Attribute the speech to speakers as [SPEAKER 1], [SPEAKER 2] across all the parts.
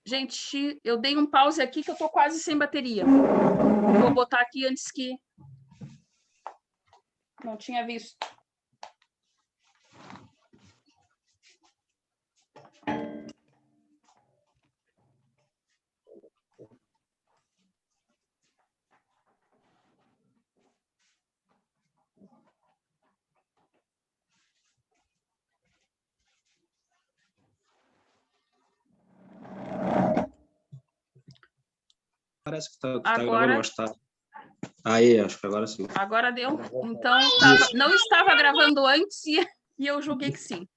[SPEAKER 1] Gente, eu dei um pause aqui que eu estou quase sem bateria. Vou botar aqui antes que... Não tinha visto.
[SPEAKER 2] Parece que tá gravando, acho que tá. Aí, acho que agora sim.
[SPEAKER 1] Agora deu. Então, não estava gravando antes e eu julguei que sim.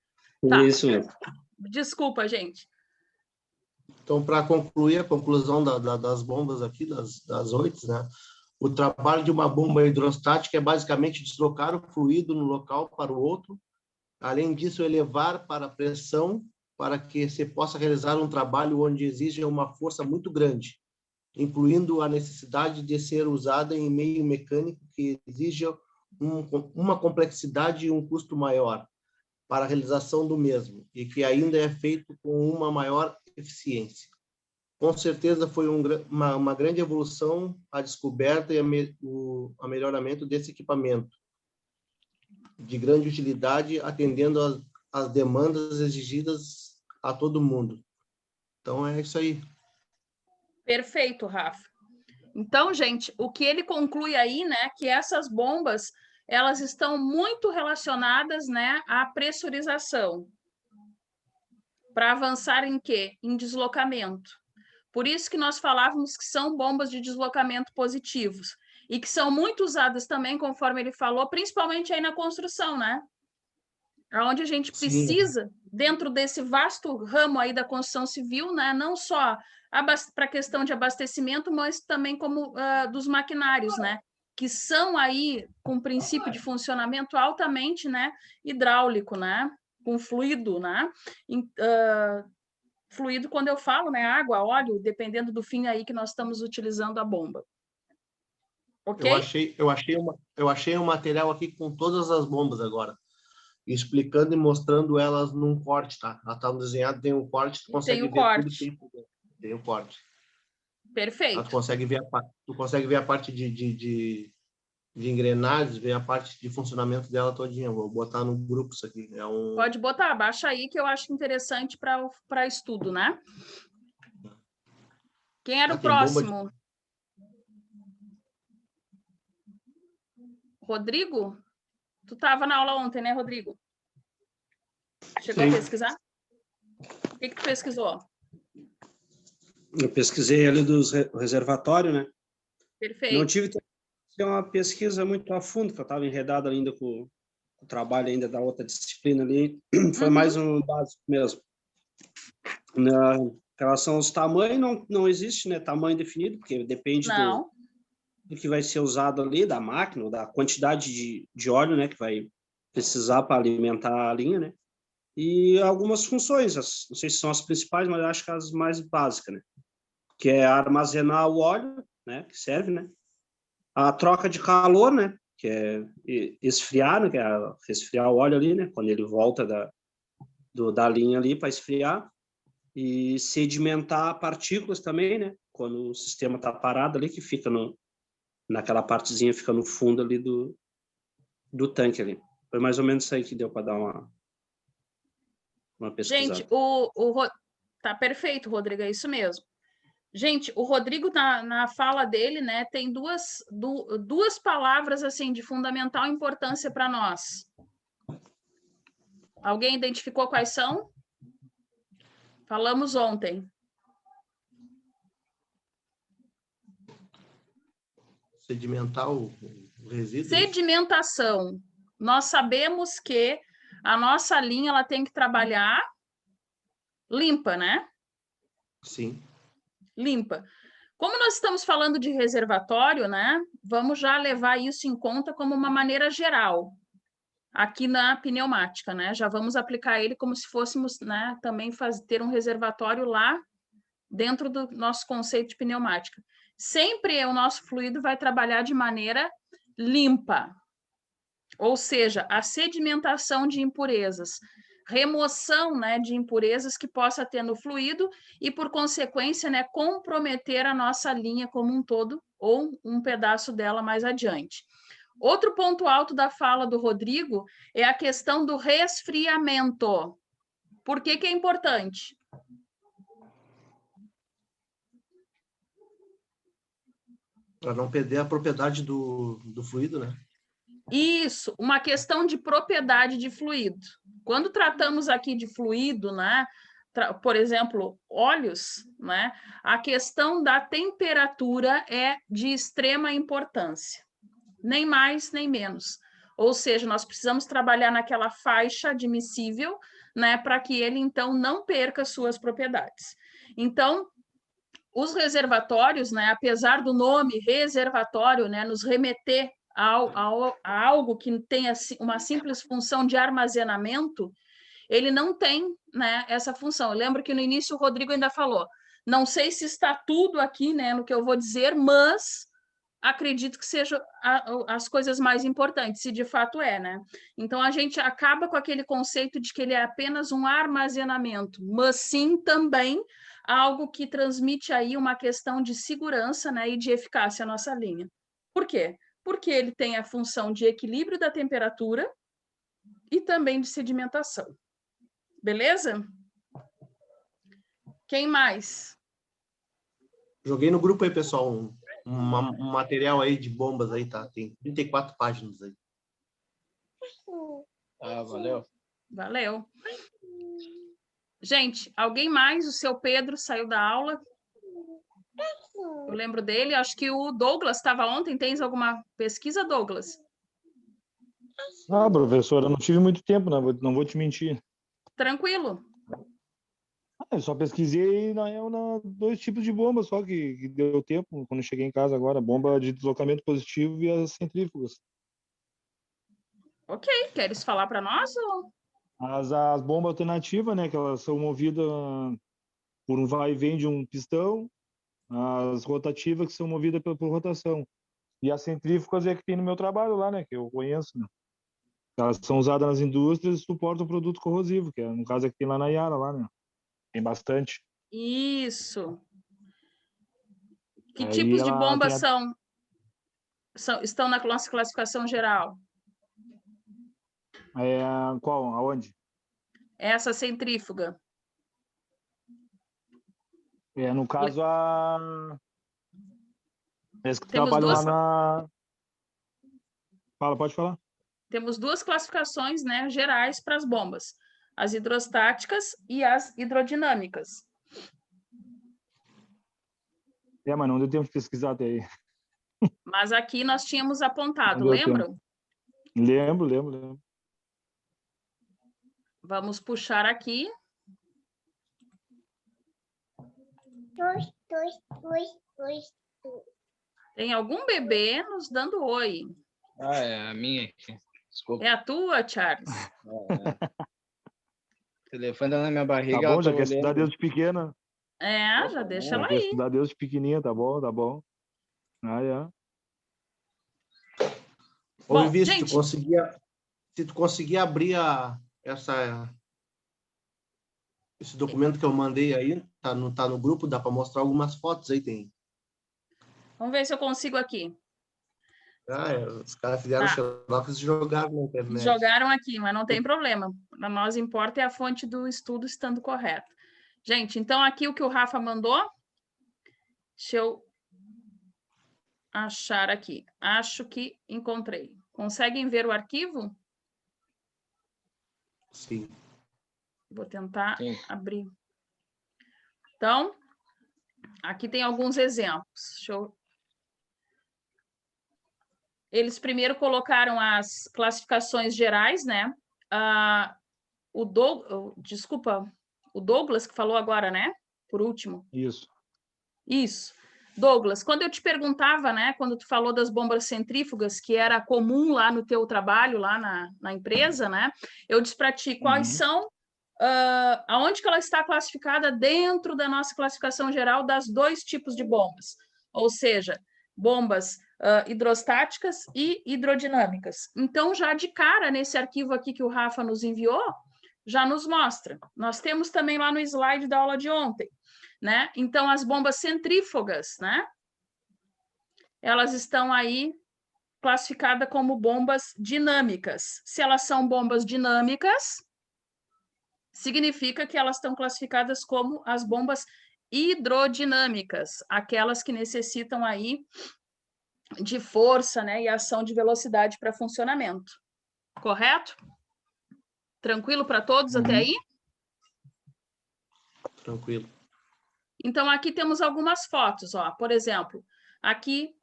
[SPEAKER 1] Tá.
[SPEAKER 2] Isso mesmo.
[SPEAKER 1] Desculpa, gente.
[SPEAKER 3] Então, para concluir a conclusão das bombas aqui, das 8, né? O trabalho de uma bomba hidrostática é basicamente deslocar o fluido no local para o outro. Além disso, elevar para a pressão para que se possa realizar um trabalho onde exige uma força muito grande, incluindo a necessidade de ser usada em meio mecânico que exija uma complexidade e um custo maior para a realização do mesmo, e que ainda é feito com uma maior eficiência. Com certeza foi uma grande evolução a descoberta e o melhoramento desse equipamento, de grande utilidade, atendendo às demandas exigidas a todo mundo. Então, é isso aí.
[SPEAKER 1] Perfeito, Rafa. Então, gente, o que ele conclui aí, né, que essas bombas, elas estão muito relacionadas, né, à pressurização. Para avançar em quê? Em deslocamento. Por isso que nós falávamos que são bombas de deslocamento positivos e que são muito usadas também, conforme ele falou, principalmente aí na construção, né? Onde a gente precisa, dentro desse vasto ramo aí da construção civil, né? Não só para a questão de abastecimento, mas também como dos maquinários, né? Que são aí com princípio de funcionamento altamente, né, hidráulico, né? Com fluido, né? Fluido, quando eu falo, né, água, óleo, dependendo do fim aí que nós estamos utilizando a bomba. Ok?
[SPEAKER 3] Eu achei um material aqui com todas as bombas agora, explicando e mostrando elas num corte, tá? Ela tá desenhada, tem um corte, tu consegue ver tudo que tem um corte.
[SPEAKER 1] Perfeito.
[SPEAKER 3] Tu consegue ver a parte de engrenagens, ver a parte de funcionamento dela todinha. Vou botar no grupo isso aqui.
[SPEAKER 1] Pode botar, baixa aí que eu acho interessante para estudo, né? Quem era o próximo? Rodrigo? Tu estava na aula ontem, né, Rodrigo? Chegou a pesquisar? O que tu pesquisou?
[SPEAKER 2] Eu pesquisei ali do reservatório, né?
[SPEAKER 1] Perfeito.
[SPEAKER 2] Não tive uma pesquisa muito a fundo, porque eu estava enredado ainda com o trabalho ainda da outra disciplina ali. Foi mais um básico mesmo. Na relação aos tamanhos, não existe, né, tamanho definido, porque depende do que vai ser usado ali, da máquina, da quantidade de óleo, né, que vai precisar para alimentar a linha, né? E algumas funções, não sei se são as principais, mas eu acho que as mais básicas, né? Que é armazenar o óleo, né, que serve, né? A troca de calor, né, que é esfriar, né, que é resfriar o óleo ali, né, quando ele volta da linha ali para esfriar, e sedimentar partículas também, né, quando o sistema está parado ali, que fica naquela partezinha, fica no fundo ali do tanque ali. Foi mais ou menos isso aí que deu para dar uma pesquisada.
[SPEAKER 1] Gente, tá perfeito, Rodrigo, é isso mesmo. Gente, o Rodrigo, na fala dele, né, tem duas palavras assim de fundamental importância para nós. Alguém identificou quais são? Falamos ontem.
[SPEAKER 3] Sedimentar o resíduo?
[SPEAKER 1] Sedimentação. Nós sabemos que a nossa linha ela tem que trabalhar limpa, né?
[SPEAKER 3] Sim.
[SPEAKER 1] Limpa. Como nós estamos falando de reservatório, né? Vamos já levar isso em conta como uma maneira geral aqui na pneumática, né? Já vamos aplicar ele como se fôssemos, né, também ter um reservatório lá dentro do nosso conceito de pneumática. Sempre o nosso fluido vai trabalhar de maneira limpa, ou seja, a sedimentação de impurezas remoção, né, de impurezas que possa ter no fluido e, por consequência, né, comprometer a nossa linha como um todo ou um pedaço dela mais adiante. Outro ponto alto da fala do Rodrigo é a questão do resfriamento. Por que que é importante?
[SPEAKER 3] Para não perder a propriedade do fluido, né?
[SPEAKER 1] Isso, uma questão de propriedade de fluido. Quando tratamos aqui de fluido, né, por exemplo, óleos, né, a questão da temperatura é de extrema importância, nem mais nem menos. Ou seja, nós precisamos trabalhar naquela faixa admissível, né, para que ele então não perca suas propriedades. Então, os reservatórios, né, apesar do nome reservatório, né, nos remeter a algo que tem uma simples função de armazenamento, ele não tem, né, essa função. Eu lembro que no início o Rodrigo ainda falou, não sei se está tudo aqui, né, no que eu vou dizer, mas acredito que sejam as coisas mais importantes, se de fato é, né? Então a gente acaba com aquele conceito de que ele é apenas um armazenamento, mas sim também algo que transmite aí uma questão de segurança, né, e de eficácia à nossa linha. Por quê? Porque ele tem a função de equilíbrio da temperatura e também de sedimentação. Beleza? Quem mais?
[SPEAKER 3] Joguei no grupo aí, pessoal, um material aí de bombas aí, tá? Tem 34 páginas aí.
[SPEAKER 4] Ah, valeu.
[SPEAKER 1] Valeu. Gente, alguém mais? O seu Pedro saiu da aula? Eu lembro dele. Acho que o Douglas estava ontem. Tens alguma pesquisa, Douglas?
[SPEAKER 5] Ah, professora, eu não tive muito tempo, não vou te mentir.
[SPEAKER 1] Tranquilo.
[SPEAKER 5] Eu só pesquisei dois tipos de bomba só que deu tempo quando eu cheguei em casa agora. Bomba de deslocamento positivo e as centrífugas.
[SPEAKER 1] Ok. Queres falar para nós? Ou...
[SPEAKER 5] As bombas alternativas, né, que elas são movidas por um vai e vem de um pistão. As rotativas que são movidas por rotação. E as centrífugas é que tem no meu trabalho lá, né, que eu conheço, né? Elas são usadas nas indústrias e suportam produto corrosivo, que é, no caso é que tem lá na Yara, lá, né? Tem bastante.
[SPEAKER 1] Isso. Que
[SPEAKER 5] Aí
[SPEAKER 1] tipos de bombas
[SPEAKER 5] tem
[SPEAKER 1] estão na nossa classificação geral?
[SPEAKER 5] qual? Aonde?
[SPEAKER 1] Essa centrífuga.
[SPEAKER 5] No caso, eles que
[SPEAKER 1] Temos
[SPEAKER 5] trabalham
[SPEAKER 1] duas...
[SPEAKER 5] lá na... Pode falar.
[SPEAKER 1] Temos duas classificações, né, gerais para as bombas. As hidrostáticas e as hidrodinâmicas.
[SPEAKER 5] Mas não deu tempo de pesquisar até aí.
[SPEAKER 1] Mas aqui nós tínhamos apontado, lembram?
[SPEAKER 5] Lembro.
[SPEAKER 1] Vamos puxar aqui. Tem algum bebê nos dando oi.
[SPEAKER 4] Ah, é a minha aqui. Desculpa.
[SPEAKER 1] É a tua, Charles?
[SPEAKER 4] É. O telefone tá na minha barriga.
[SPEAKER 5] Tá bom, já
[SPEAKER 4] tá
[SPEAKER 5] quer estudar
[SPEAKER 4] olhando.
[SPEAKER 5] desde pequena.
[SPEAKER 1] Já deixa ela
[SPEAKER 5] Já quer
[SPEAKER 1] aí.
[SPEAKER 5] estudar desde pequenininha, tá bom.
[SPEAKER 3] Ô,
[SPEAKER 1] Bom,
[SPEAKER 3] Vivi,
[SPEAKER 1] gente...
[SPEAKER 3] se tu conseguir abrir esse documento que eu mandei aí, tá no grupo, dá para mostrar algumas fotos aí, tem.
[SPEAKER 1] Vamos ver se eu consigo aqui.
[SPEAKER 3] Os caras fizeram xerox e jogaram na internet.
[SPEAKER 1] Jogaram aqui, mas não tem problema. Para nós importa é a fonte do estudo estando correta. Gente, então aqui o que o Rafa mandou. Deixa eu achar aqui. Acho que encontrei. Conseguem ver o arquivo?
[SPEAKER 3] Sim.
[SPEAKER 1] Vou tentar
[SPEAKER 4] Sim.
[SPEAKER 1] abrir. Então, aqui tem alguns exemplos. Eles primeiro colocaram as classificações gerais, né? O Douglas que falou agora, né? Por último. Isso. Douglas, quando eu te perguntava, né? Quando tu falou das bombas centrífugas, que era comum lá no teu trabalho, lá na empresa, né? Eu disse para ti quais são, aonde que ela está classificada dentro da nossa classificação geral das dois tipos de bombas. Ou seja, bombas hidrostáticas e hidrodinâmicas. Então, já de cara, nesse arquivo aqui que o Rafa nos enviou, já nos mostra. Nós temos também lá no slide da aula de ontem, né? Então, as bombas centrífugas, né? Elas estão aí classificadas como bombas dinâmicas. Se elas são bombas dinâmicas, significa que elas estão classificadas como as bombas hidrodinâmicas, aquelas que necessitam aí de força, né, e ação de velocidade para funcionamento. Correto? Tranquilo para todos até aí?
[SPEAKER 3] Tranquilo.
[SPEAKER 1] Então, aqui temos algumas fotos, ó. Por exemplo, aqui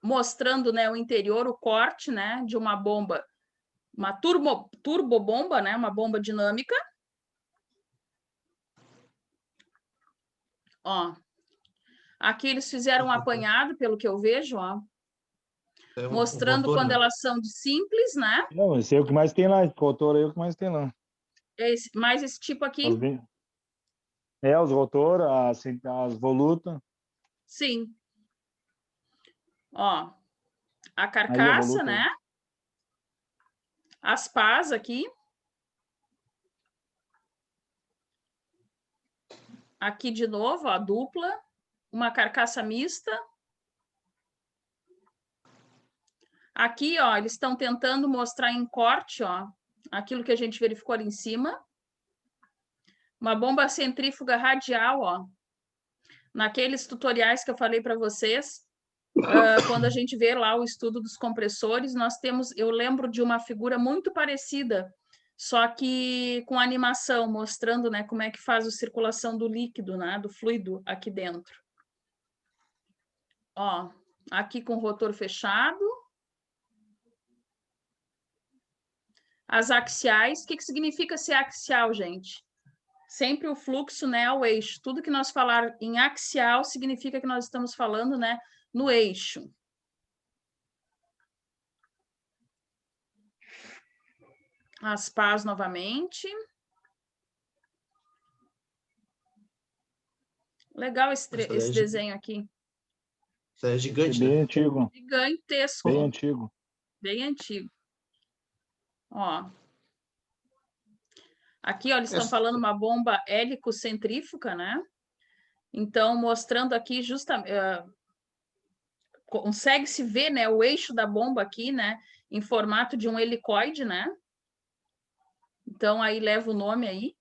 [SPEAKER 1] mostrando, né, o interior, o corte, né, de uma bomba, uma turbobomba, né, uma bomba dinâmica. Ó, aqui eles fizeram um apanhado, pelo que eu vejo, ó, mostrando
[SPEAKER 3] rotor,
[SPEAKER 1] quando
[SPEAKER 3] né?
[SPEAKER 1] elas são de simples, né?
[SPEAKER 5] Não, esse é o que mais tem lá. Esse rotor aí é o que mais tem lá.
[SPEAKER 1] Mais esse tipo aqui,
[SPEAKER 5] Os rotor, as volutas.
[SPEAKER 1] sim. Ó, a
[SPEAKER 5] Aí a
[SPEAKER 1] carcaça,
[SPEAKER 5] voluta.
[SPEAKER 1] né? As pás aqui. Aqui de novo, ó, a dupla. Uma carcaça mista. Aqui, ó, eles estão tentando mostrar em corte, ó, aquilo que a gente verificou ali em cima. Uma bomba centrífuga radial, ó. Naqueles tutoriais que eu falei para vocês, quando a gente vê lá o estudo dos compressores, nós temos, eu lembro de uma figura muito parecida, só que com animação, mostrando, né, como é que faz a circulação do líquido, né, do fluido aqui dentro. Ó, aqui com o rotor fechado. As axiais, o que significa ser axial, gente? Sempre o fluxo, né, ao eixo. Tudo que nós falar em axial significa que nós estamos falando, né, no eixo. As pás novamente. Legal esse desenho aqui.
[SPEAKER 3] Isso é gigante,
[SPEAKER 5] Bem
[SPEAKER 3] né?
[SPEAKER 5] antigo.
[SPEAKER 1] Gigantesco.
[SPEAKER 5] Bem antigo.
[SPEAKER 1] Bem antigo. Ó. Aqui, ó, eles estão falando uma bomba hélico-centrífuga, né? Então, mostrando aqui justamente... consegue-se ver, né, o eixo da bomba aqui, né, em formato de um helicoide, né? Então, aí leva o nome aí.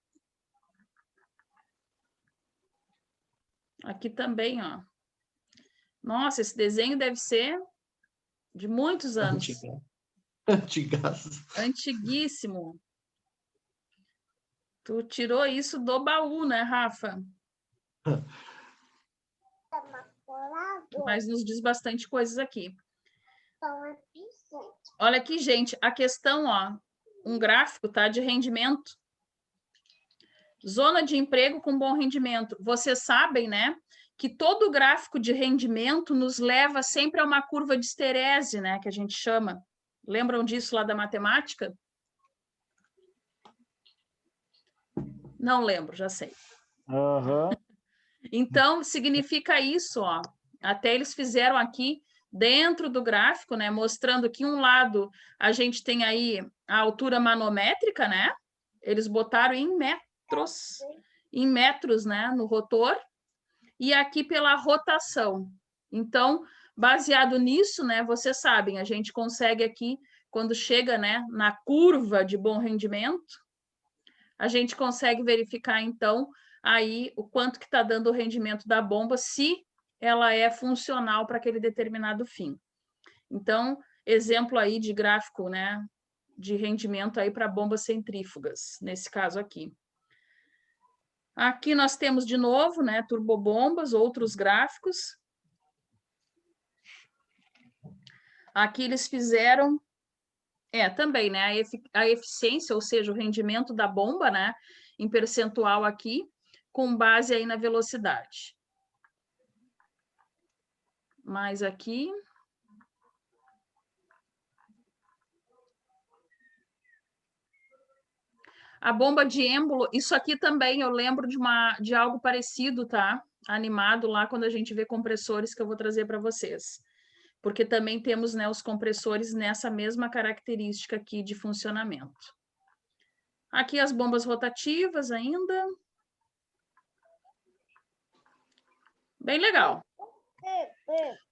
[SPEAKER 1] Aqui também, ó. Nossa, esse desenho deve ser de muitos anos.
[SPEAKER 3] Antigaço.
[SPEAKER 1] Antiguíssimo. Tu tirou isso do baú, né, Rafa? Mas nos diz bastante coisas aqui. Olha aqui, gente, a questão, ó, um gráfico, tá, de rendimento. Zona de emprego com bom rendimento. Vocês sabem, né, que todo gráfico de rendimento nos leva sempre a uma curva de esterese, né, que a gente chama. Lembram disso lá da matemática? Não lembro, já sei.
[SPEAKER 5] Aham.
[SPEAKER 1] Então, significa isso, ó. Até eles fizeram aqui dentro do gráfico, né, mostrando que um lado a gente tem aí a altura manométrica, né? Eles botaram em metros, né, no rotor, e aqui pela rotação. Então, baseado nisso, né, vocês sabem, a gente consegue aqui, quando chega, né, na curva de bom rendimento, a gente consegue verificar, então, aí o quanto que está dando o rendimento da bomba, se ela é funcional para aquele determinado fim. Então, exemplo aí de gráfico, né, de rendimento aí para bombas centrífugas, nesse caso aqui. Aqui nós temos de novo, né, turbobombas, outros gráficos. Aqui eles fizeram também, né, a eficiência, ou seja, o rendimento da bomba, né, em percentual aqui, com base aí na velocidade. Mais aqui. A bomba de êmbolo, isso aqui também eu lembro de algo parecido, tá? Animado lá quando a gente vê compressores que eu vou trazer para vocês. Porque também temos, né, os compressores nessa mesma característica aqui de funcionamento. Aqui as bombas rotativas ainda. Bem legal.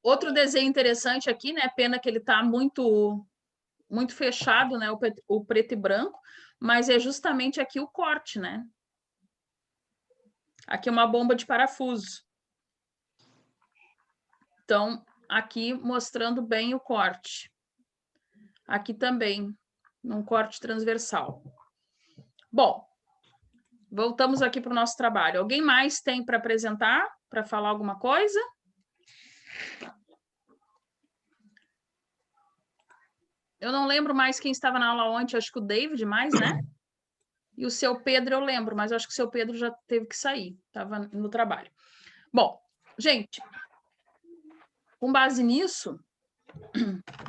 [SPEAKER 1] Outro desenho interessante aqui, né? Pena que ele está muito fechado, né? O preto e branco, mas é justamente aqui o corte, né? Aqui uma bomba de parafuso. Então, aqui mostrando bem o corte. Aqui também, num corte transversal. Bom, voltamos aqui para o nosso trabalho. Alguém mais tem para apresentar, para falar alguma coisa? Eu não lembro mais quem estava na aula ontem, acho que o David mais, né? E o seu Pedro eu lembro, mas eu acho que o seu Pedro já teve que sair, estava no trabalho. Bom, gente, com base nisso,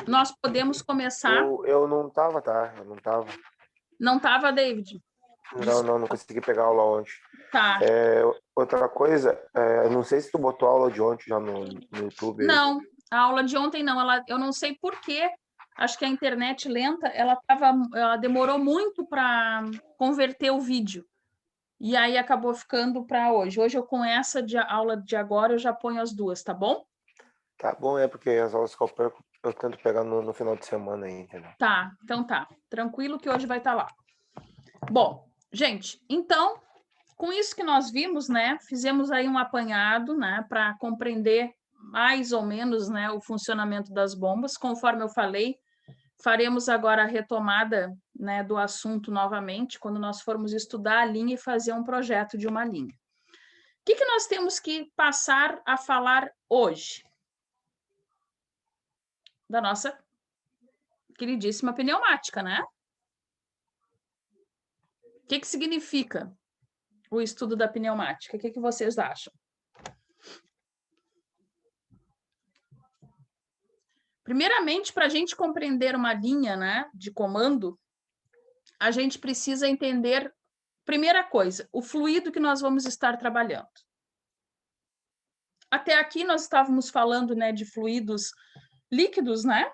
[SPEAKER 1] nós podemos começar...
[SPEAKER 6] Eu não estava, tá? Eu não estava.
[SPEAKER 1] Não estava, David?
[SPEAKER 6] Não consegui pegar a aula ontem.
[SPEAKER 1] Tá.
[SPEAKER 6] Outra coisa, não sei se tu botou a aula de ontem já no YouTube.
[SPEAKER 1] Não, a aula de ontem não. Eu não sei por quê. Acho que a internet lenta, ela demorou muito para converter o vídeo. E aí acabou ficando para hoje. Hoje eu com essa aula de agora eu já ponho as duas, tá bom?
[SPEAKER 6] Tá bom, porque as aulas que eu perco, eu tento pegar no final de semana aí, entendeu?
[SPEAKER 1] Tá, então tá. Tranquilo que hoje vai estar lá. Bom, gente, então, com isso que nós vimos, né, fizemos aí um apanhado, né, para compreender mais ou menos, né, o funcionamento das bombas. Conforme eu falei, faremos agora a retomada, né, do assunto novamente, quando nós formos estudar a linha e fazer um projeto de uma linha. O que nós temos que passar a falar hoje? Da nossa queridíssima pneumática, né? O que significa o estudo da pneumática? O que vocês acham? Primeiramente, para a gente compreender uma linha, né, de comando, a gente precisa entender, primeira coisa, o fluido que nós vamos estar trabalhando. Até aqui nós estávamos falando, né, de fluidos líquidos, né,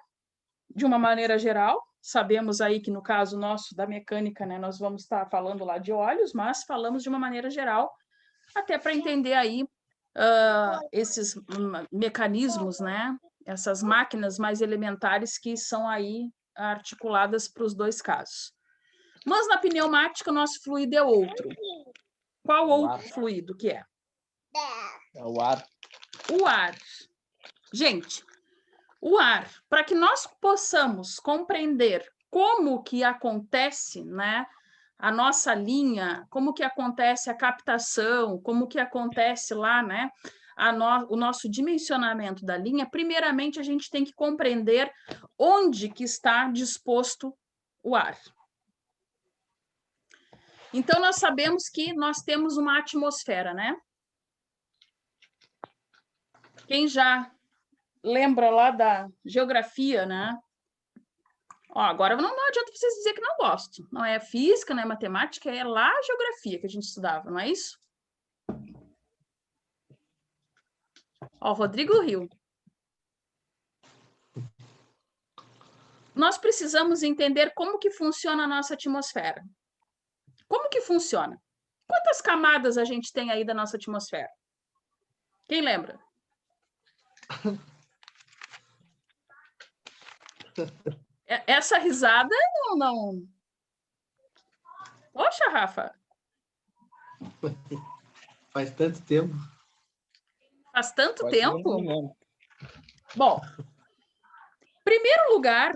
[SPEAKER 1] de uma maneira geral. Sabemos aí que no caso nosso da mecânica, né, nós vamos estar falando lá de óleos, mas falamos de uma maneira geral, até para entender aí esses mecanismos, né, essas máquinas mais elementares que são aí articuladas para os dois casos. Mas na pneumática, o nosso fluido é outro. Qual outro fluido que é?
[SPEAKER 4] É o ar.
[SPEAKER 1] O ar. Gente, o ar, para que nós possamos compreender como que acontece, né, a nossa linha, como que acontece a captação, como que acontece lá, né, o nosso dimensionamento da linha, primeiramente a gente tem que compreender onde que está disposto o ar. Então, nós sabemos que nós temos uma atmosfera, né? Quem já lembra lá da geografia, né? Ó, agora não adianta vocês dizer que não gosto. Não é física, não é matemática, é lá a geografia que a gente estudava, não é isso? Ó, Rodrigo Rio. Nós precisamos entender como que funciona a nossa atmosfera. Como que funciona? Quantas camadas a gente tem aí da nossa atmosfera? Quem lembra? Essa risada não... Poxa, Rafa.
[SPEAKER 3] Faz tanto tempo.
[SPEAKER 1] Faz tanto tempo? Bom, em primeiro lugar,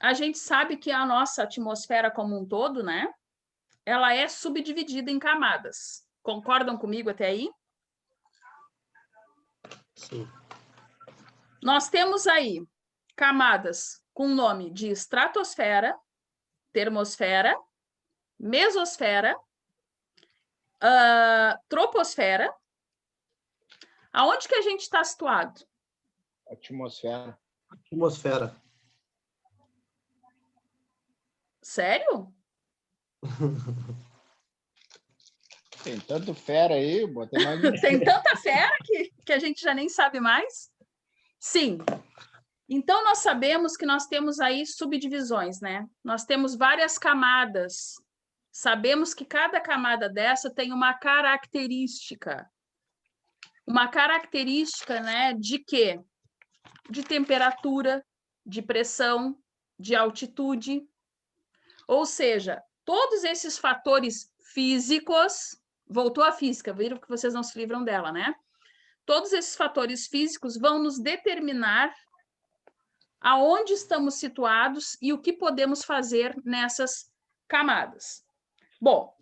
[SPEAKER 1] a gente sabe que a nossa atmosfera como um todo, né? Ela é subdividida em camadas. Concordam comigo até aí?
[SPEAKER 3] Sim.
[SPEAKER 1] Nós temos aí camadas com o nome de estratosfera, termosfera, mesosfera, troposfera. Aonde que a gente está situado?
[SPEAKER 4] Atmosfera.
[SPEAKER 3] Atmosfera.
[SPEAKER 1] Sério?
[SPEAKER 4] Tem tanto fera aí, bota mais...
[SPEAKER 1] Tem tanta fera que a gente já nem sabe mais? Sim. Então, nós sabemos que nós temos aí subdivisões, né? Nós temos várias camadas Sabemos que cada camada dessa tem uma característica. Uma característica, né, de quê? De temperatura, de pressão, de altitude. Ou seja, todos esses fatores físicos, voltou à física, viram que vocês não se livram dela, né? Todos esses fatores físicos vão nos determinar aonde estamos situados e o que podemos fazer nessas camadas. Bom,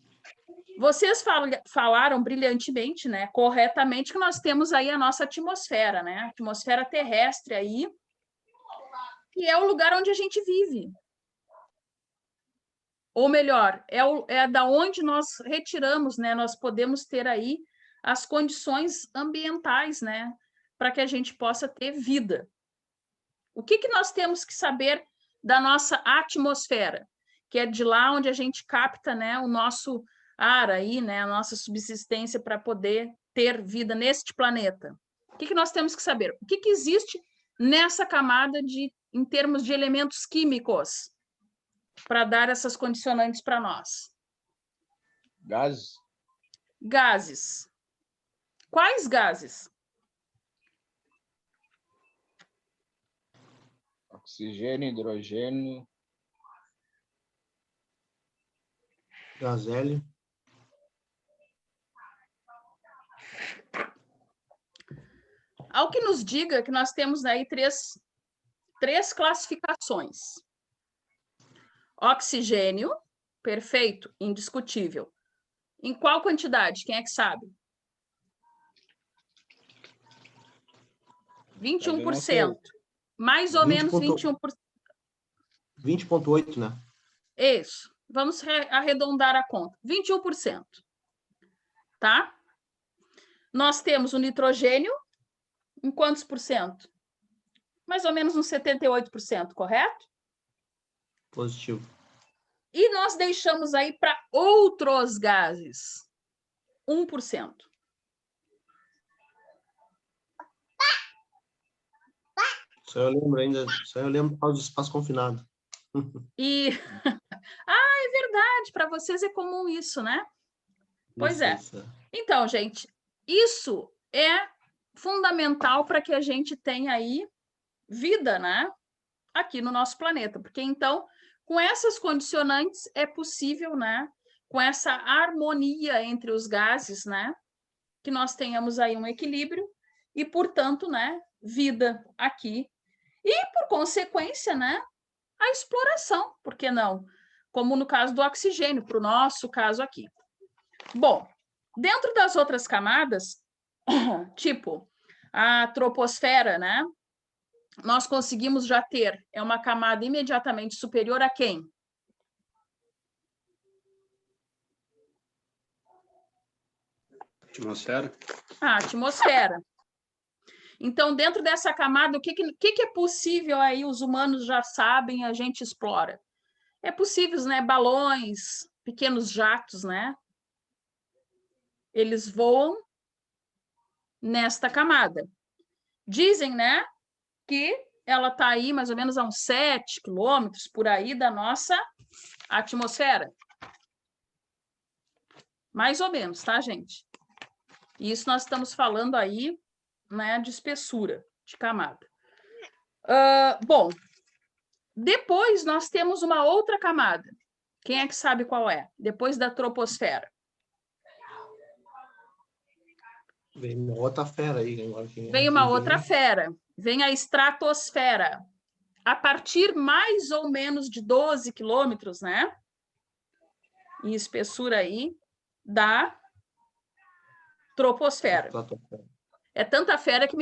[SPEAKER 1] vocês falaram brilhantemente, né, corretamente, que nós temos aí a nossa atmosfera, né, a atmosfera terrestre aí, que é o lugar onde a gente vive. Ou melhor, é da onde nós retiramos, né, nós podemos ter aí as condições ambientais, né, para que a gente possa ter vida. O que nós temos que saber da nossa atmosfera? Que é de lá onde a gente capta, né, o nosso ar aí, né, a nossa subsistência para poder ter vida neste planeta. O que nós temos que saber? O que existe nessa camada em termos de elementos químicos para dar essas condicionantes para nós?
[SPEAKER 4] Gases.
[SPEAKER 1] Gases. Quais gases?
[SPEAKER 4] Oxigênio, hidrogênio.
[SPEAKER 3] Gás hélio.
[SPEAKER 1] Ao que nos diga que nós temos aí três classificações. Oxigênio, perfeito, indiscutível. Em qual quantidade? Quem é que sabe? 21%. Mais ou menos 21%.
[SPEAKER 3] 20,8%, né?
[SPEAKER 1] Isso. Vamos arredondar a conta. 21%. Tá? Nós temos o nitrogênio em quantos por cento? Mais ou menos uns 78%, correto?
[SPEAKER 3] Positivo.
[SPEAKER 1] E nós deixamos aí para outros gases 1%.
[SPEAKER 3] Isso aí eu lembro ainda. Isso aí eu lembro por causa do espaço confinado.
[SPEAKER 1] E é verdade, para vocês é comum isso, né? Pois é. Então, gente, isso é fundamental para que a gente tenha aí vida, né? Aqui no nosso planeta, porque então, com essas condicionantes é possível, né? Com essa harmonia entre os gases, né? Que nós tenhamos aí um equilíbrio e, portanto, né? Vida aqui. E, por consequência, né? A exploração, por que não? Como no caso do oxigênio, para o nosso caso aqui. Bom, dentro das outras camadas, tipo a troposfera, né? Nós conseguimos já ter, é uma camada imediatamente superior a quem?
[SPEAKER 2] Atmosfera.
[SPEAKER 1] A atmosfera. Então, dentro dessa camada, o que é possível aí, os humanos já sabem, a gente explora? É possível, né? Balões, pequenos jatos, né? Eles voam nesta camada. Dizem, né, que ela está aí mais ou menos a uns 7 quilômetros por aí da nossa atmosfera. Mais ou menos, tá, gente? Isso nós estamos falando aí, né, de espessura, de camada. Bom, depois nós temos uma outra camada. Quem é que sabe qual é? Depois da troposfera.
[SPEAKER 3] Vem uma outra fera aí.
[SPEAKER 1] Vem uma outra fera. Vem a estratosfera. A partir mais ou menos de 12 quilômetros, né? Em espessura aí, da troposfera. É tanta fera que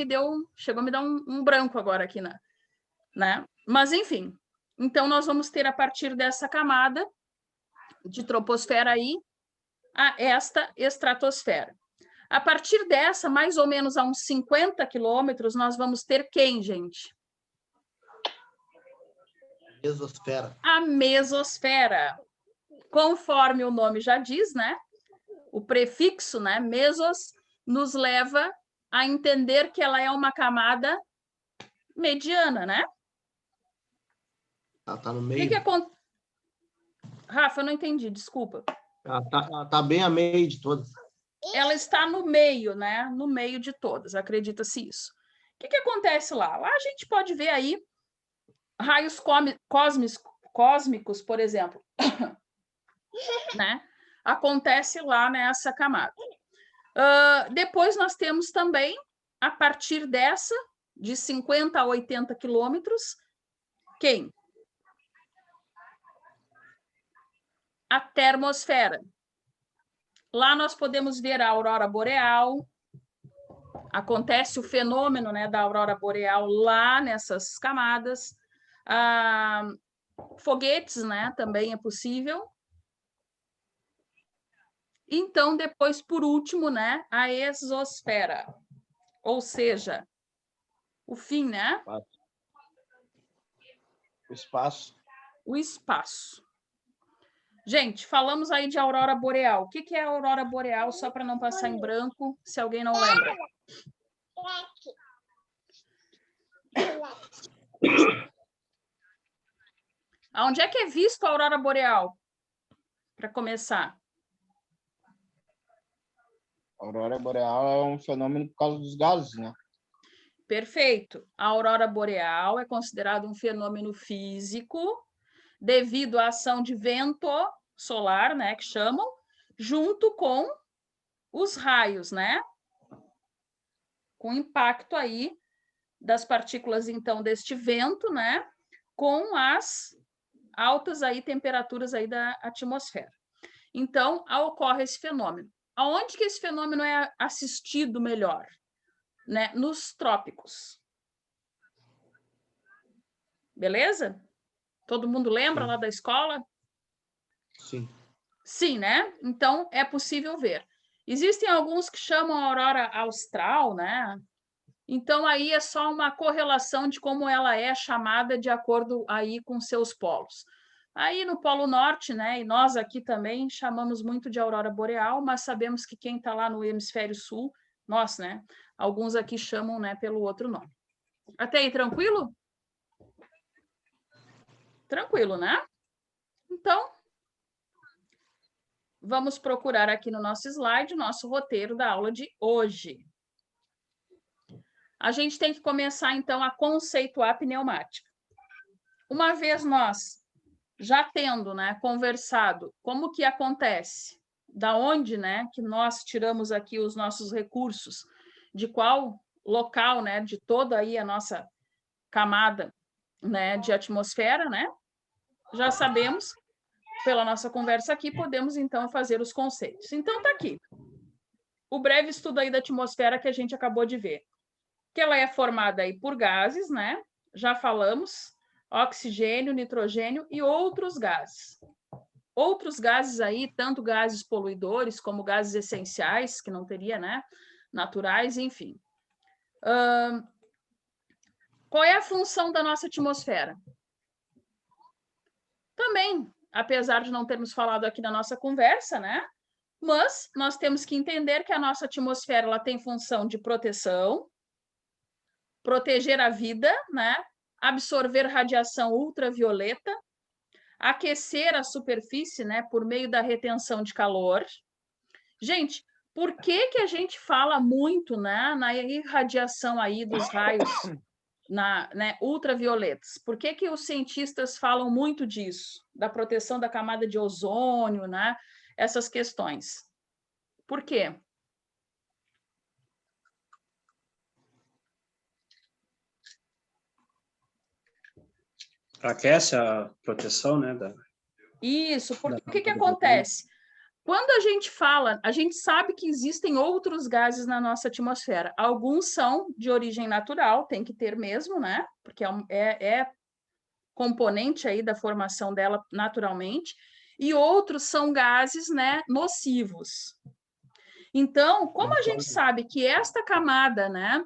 [SPEAKER 1] chegou a me dar um branco agora aqui, né? Mas, enfim. Então, nós vamos ter, a partir dessa camada de troposfera aí, esta estratosfera. A partir dessa, mais ou menos a uns 50 quilômetros, nós vamos ter quem, gente?
[SPEAKER 3] Mesosfera.
[SPEAKER 1] A mesosfera. Conforme o nome já diz, né? O prefixo, né, mesos, nos leva a entender que ela é uma camada mediana, né?
[SPEAKER 3] Ela está no meio.
[SPEAKER 1] Rafa, eu não entendi, desculpa.
[SPEAKER 3] Ela tá bem a meio de todas.
[SPEAKER 1] Ela está no meio, né? No meio de todas, acredita-se isso. O que acontece lá? Lá a gente pode ver aí raios cósmicos, por exemplo, né? Acontece lá nessa camada. Depois nós temos também, a partir dessa, de 50 a 80 quilômetros, quem? A termosfera. Lá nós podemos ver a aurora boreal, acontece o fenômeno, né, da aurora boreal lá nessas camadas. Foguetes, né, também é possível. Então, depois, por último, né, a exosfera, ou seja, o fim, né?
[SPEAKER 4] O espaço.
[SPEAKER 1] O espaço. Gente, falamos aí de aurora boreal. O que é a aurora boreal, só para não passar em branco, se alguém não lembra? Onde é que é visto a aurora boreal? Para começar.
[SPEAKER 4] A aurora boreal é um fenômeno por causa dos gases, né?
[SPEAKER 1] Perfeito. A aurora boreal é considerado um fenômeno físico devido à ação de vento solar, né, que chamam, junto com os raios, né? Com impacto aí das partículas, então, deste vento, né? Com as altas aí temperaturas aí da atmosfera. Então, ocorre esse fenômeno. Aonde que esse fenômeno é assistido melhor? Né? Nos trópicos. Beleza? Todo mundo lembra lá da escola?
[SPEAKER 3] Sim.
[SPEAKER 1] Sim, né? Então, é possível ver. Existem alguns que chamam a aurora austral, né? Então, aí é só uma correlação de como ela é chamada de acordo aí com seus polos. Aí no Polo Norte, né, e nós aqui também chamamos muito de aurora boreal, mas sabemos que quem está lá no hemisfério sul, nós, né, alguns aqui chamam, né, pelo outro nome. Até aí, tranquilo? Tranquilo, né? Então, vamos procurar aqui no nosso slide o nosso roteiro da aula de hoje. A gente tem que começar, então, a conceituar a pneumática. Uma vez nós já tendo, né, conversado como que acontece, da onde, né, que nós tiramos aqui os nossos recursos, de qual local, né, de toda aí a nossa camada, né, de atmosfera, né, já sabemos, pela nossa conversa aqui, podemos então fazer os conceitos. Então tá aqui, o breve estudo aí da atmosfera que a gente acabou de ver, que ela é formada aí por gases, né, já falamos, oxigênio, nitrogênio e outros gases. Outros gases aí, tanto gases poluidores como gases essenciais, que não teria, né? Naturais, enfim. Qual é a função da nossa atmosfera? Também, apesar de não termos falado aqui na nossa conversa, né? Mas nós temos que entender que a nossa atmosfera ela tem função de proteção, proteger a vida, né? Absorver radiação ultravioleta, aquecer a superfície, né, por meio da retenção de calor. Gente, por que a gente fala muito, né, na irradiação aí dos raios né, ultravioletas? Por que os cientistas falam muito disso? Da proteção da camada de ozônio, né? Essas questões. Por quê?
[SPEAKER 2] Aquece a proteção, né?
[SPEAKER 1] Isso, porque o que acontece? Quando a gente fala, a gente sabe que existem outros gases na nossa atmosfera. Alguns são de origem natural, tem que ter mesmo, né? Porque é componente aí da formação dela naturalmente. E outros são gases, né, nocivos. Então, como a gente sabe que esta camada, né,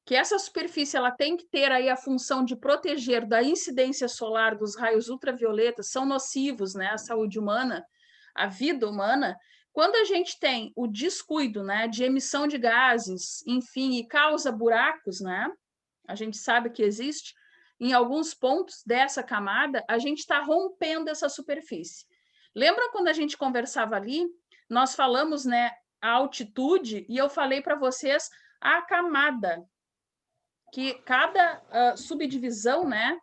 [SPEAKER 1] que essa superfície ela tem que ter aí a função de proteger da incidência solar dos raios ultravioletas, são nocivos, né, à saúde humana, à vida humana. Quando a gente tem o descuido, né, de emissão de gases, enfim, e causa buracos, né, a gente sabe que existe, em alguns pontos dessa camada, a gente está rompendo essa superfície. Lembra quando a gente conversava ali, nós falamos, né, a altitude, e eu falei para vocês a camada, que cada subdivisão, né,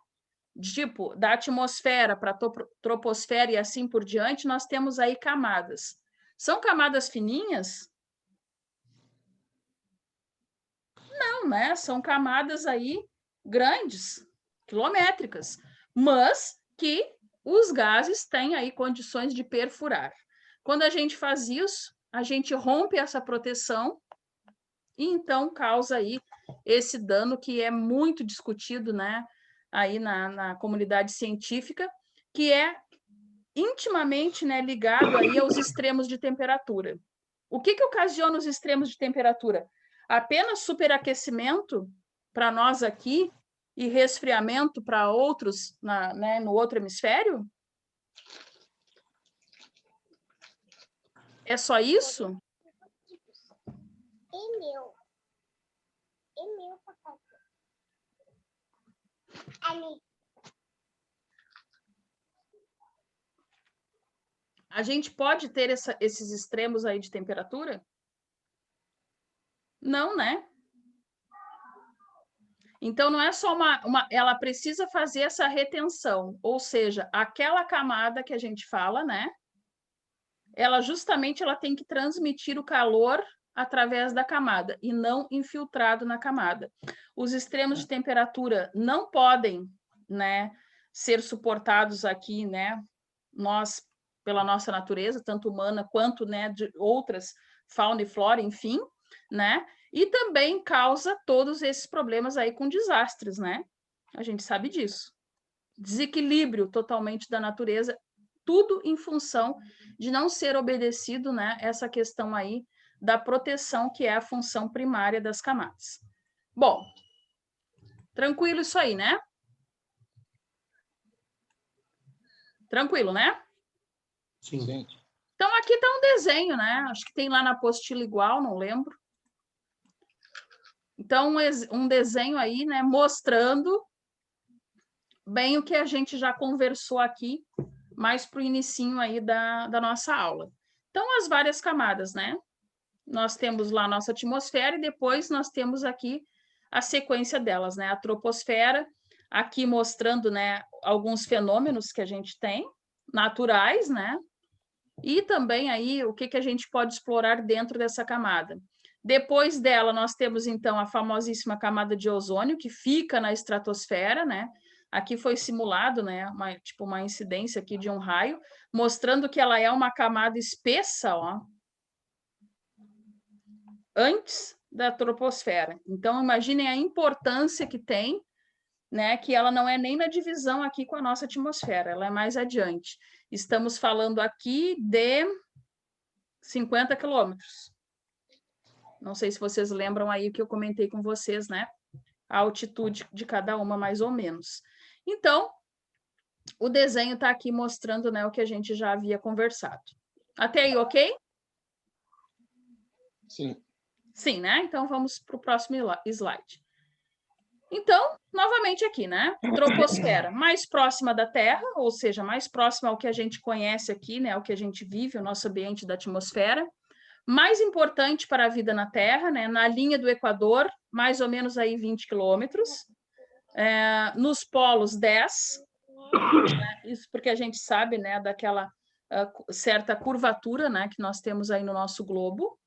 [SPEAKER 1] tipo, da atmosfera para a troposfera e assim por diante, nós temos aí camadas. São camadas fininhas? Não, né? São camadas aí grandes, quilométricas, mas que os gases têm aí condições de perfurar. Quando a gente faz isso, a gente rompe essa proteção e então causa aí esse dano que é muito discutido, né, aí na comunidade científica, que é intimamente, né, ligado aí aos extremos de temperatura. O que ocasiona os extremos de temperatura? Apenas superaquecimento para nós aqui e resfriamento para outros né, no outro hemisfério? É só isso? A gente pode ter esses extremos aí de temperatura? Não, né? Então, não é só ela precisa fazer essa retenção, ou seja, aquela camada que a gente fala, né? Ela justamente ela tem que transmitir o calor através da camada e não infiltrado na camada. Os extremos de temperatura não podem, né, ser suportados aqui, né? Nós, pela nossa natureza, tanto humana quanto, né, de outras fauna e flora, enfim, né? E também causa todos esses problemas aí com desastres, né? A gente sabe disso. Desequilíbrio totalmente da natureza, tudo em função de não ser obedecido, né, essa questão aí da proteção, que é a função primária das camadas. Bom, tranquilo isso aí, né? Tranquilo, né?
[SPEAKER 3] Sim.
[SPEAKER 1] Então, aqui está um desenho, né? Acho que tem lá na apostila igual, não lembro. Então, um desenho aí, né, mostrando bem o que a gente já conversou aqui, mais para o inicinho aí da nossa aula. Então, as várias camadas, né? Nós temos lá a nossa atmosfera e depois nós temos aqui a sequência delas, né? A troposfera, aqui mostrando, né, alguns fenômenos que a gente tem, naturais, né? E também aí o que a gente pode explorar dentro dessa camada. Depois dela, nós temos, então, a famosíssima camada de ozônio, que fica na estratosfera, né? Aqui foi simulado, né, uma incidência aqui de um raio, mostrando que ela é uma camada espessa, ó, antes da troposfera. Então, imaginem a importância que tem, né, que ela não é nem na divisão aqui com a nossa atmosfera, ela é mais adiante. Estamos falando aqui de 50 quilômetros. Não sei se vocês lembram aí o que eu comentei com vocês, né? A altitude de cada uma, mais ou menos. Então, o desenho está aqui mostrando, né, o que a gente já havia conversado. Até aí, ok?
[SPEAKER 4] Sim.
[SPEAKER 1] Sim, né? Então, vamos para o próximo slide. Então, novamente aqui, né? Troposfera, mais próxima da Terra, ou seja, mais próxima ao que a gente conhece aqui, né? Ao que a gente vive, o nosso ambiente da atmosfera. Mais importante para a vida na Terra, né? Na linha do Equador, mais ou menos aí 20 quilômetros. Nos polos, 10. Né? Isso porque a gente sabe, né? Daquela certa curvatura, né? Que nós temos aí no nosso globo.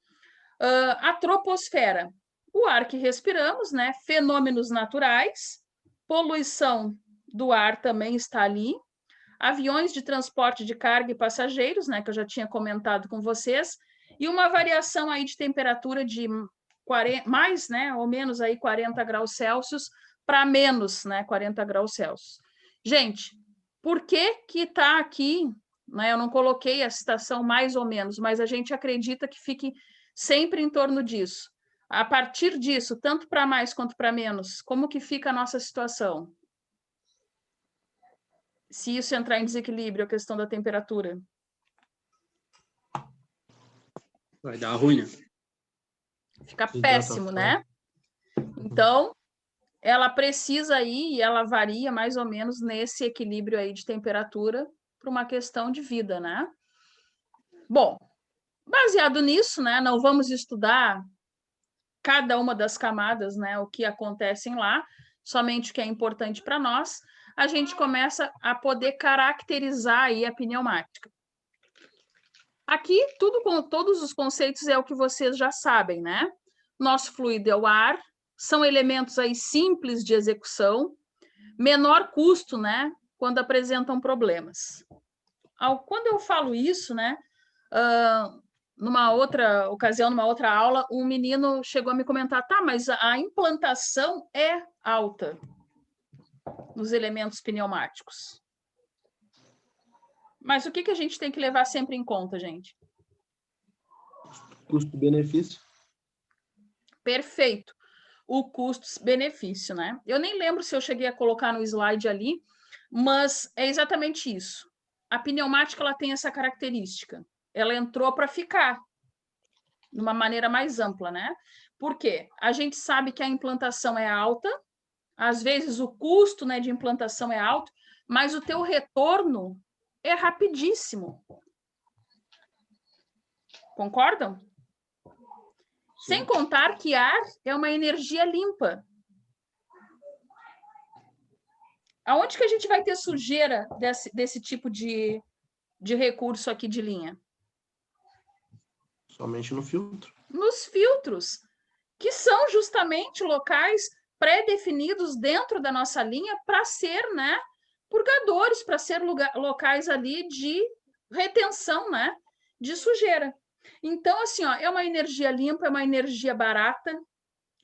[SPEAKER 1] A troposfera, o ar que respiramos, né? Fenômenos naturais, poluição do ar também está ali, aviões de transporte de carga e passageiros, né? Que eu já tinha comentado com vocês, e uma variação aí de temperatura de 40, mais, né? Ou menos aí 40 graus Celsius para menos, né? 40 graus Celsius. Gente, por que está aqui, né? Eu não coloquei a citação mais ou menos, mas a gente acredita que fique sempre em torno disso. A partir disso, tanto para mais quanto para menos, como que fica a nossa situação? Se isso entrar em desequilíbrio, a questão da temperatura.
[SPEAKER 2] Vai dar ruim, né?
[SPEAKER 1] Fica péssimo, né? Então, ela precisa aí, e ela varia mais ou menos nesse equilíbrio aí de temperatura para uma questão de vida, né? Bom, baseado nisso, né, não vamos estudar cada uma das camadas, né, o que acontecem lá, somente o que é importante para nós, a gente começa a poder caracterizar aí a pneumática. Aqui, todos os conceitos é o que vocês já sabem, né? Nosso fluido é o ar, são elementos aí simples de execução, menor custo, né, quando apresentam problemas. Quando eu falo isso, né, numa outra ocasião, numa outra aula, um menino chegou a me comentar, tá, mas a implantação é alta nos elementos pneumáticos. Mas o que a gente tem que levar sempre em conta, gente?
[SPEAKER 3] Custo-benefício.
[SPEAKER 1] Perfeito. O custo-benefício, né? Eu nem lembro se eu cheguei a colocar no slide ali, mas é exatamente isso. A pneumática ela tem essa característica. Ela entrou para ficar, de uma maneira mais ampla, né? Por quê? A gente sabe que a implantação é alta, às vezes o custo, né, de implantação é alto, mas o teu retorno é rapidíssimo. Concordam? Sem contar que ar é uma energia limpa. Aonde que a gente vai ter sujeira desse tipo de recurso aqui de linha?
[SPEAKER 3] Somente no filtro.
[SPEAKER 1] Nos filtros, que são justamente locais pré-definidos dentro da nossa linha para ser, né, purgadores, para ser locais ali de retenção, né, de sujeira. Então, assim, ó, é uma energia limpa, é uma energia barata,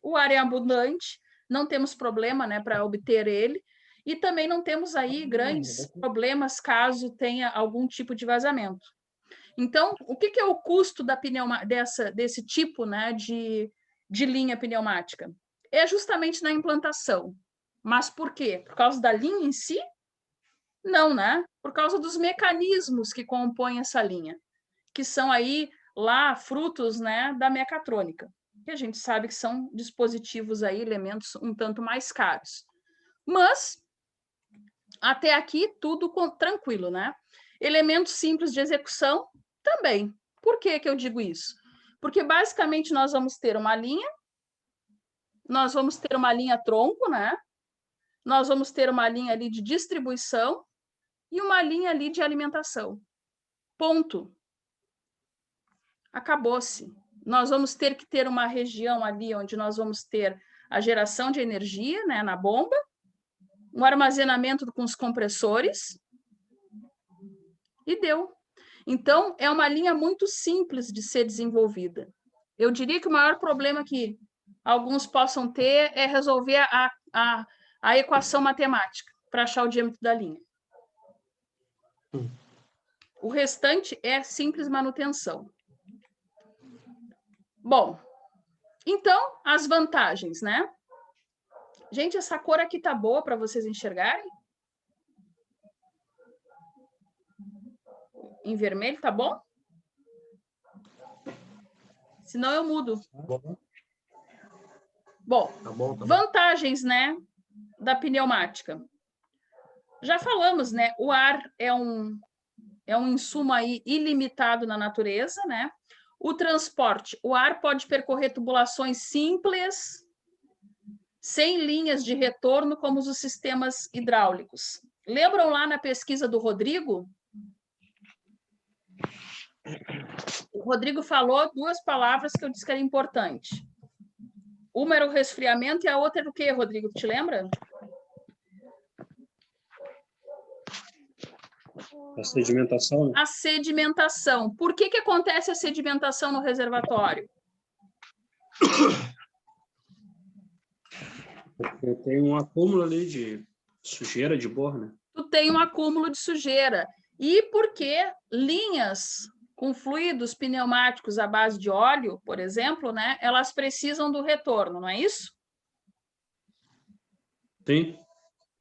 [SPEAKER 1] o ar é abundante, não temos problema, né, para obter ele, e também não temos aí grandes problemas caso tenha algum tipo de vazamento. Então, o que é o custo desse tipo, né, de linha pneumática? É justamente na implantação. Mas por quê? Por causa da linha em si? Não, né? Por causa dos mecanismos que compõem essa linha, que são aí lá frutos, né, da mecatrônica, que a gente sabe que são dispositivos aí, elementos um tanto mais caros. Mas até aqui tudo tranquilo, né? Elementos simples de execução também. Por que eu digo isso? Porque basicamente nós vamos ter uma linha, nós vamos ter uma linha tronco, né? Nós vamos ter uma linha ali de distribuição e uma linha ali de alimentação. Ponto. Acabou-se. Nós vamos ter que ter uma região ali onde nós vamos ter a geração de energia, né, na bomba, um armazenamento com os compressores e deu. Então, é uma linha muito simples de ser desenvolvida. Eu diria que o maior problema que alguns possam ter é resolver a equação matemática para achar o diâmetro da linha. O restante é simples manutenção. Bom, então, as vantagens, né? Gente, essa cor aqui tá boa para vocês enxergarem? Em vermelho, tá bom? Senão eu mudo. Bom, vantagens, né, da pneumática. Já falamos, né? O ar é um insumo aí ilimitado na natureza, né? O transporte, o ar pode percorrer tubulações simples, sem linhas de retorno, como os sistemas hidráulicos. Lembram lá na pesquisa do Rodrigo? O Rodrigo falou duas palavras que eu disse que era importante. Uma era o resfriamento e a outra era o quê, Rodrigo? Te lembra?
[SPEAKER 2] A sedimentação, né?
[SPEAKER 1] A sedimentação. Por que acontece a sedimentação no reservatório?
[SPEAKER 2] Porque tem um acúmulo ali de sujeira, de borra, né?
[SPEAKER 1] Tu tem um acúmulo de sujeira. E porque linhas com fluidos pneumáticos à base de óleo, por exemplo, né, elas precisam do retorno, não é isso?
[SPEAKER 2] Sim.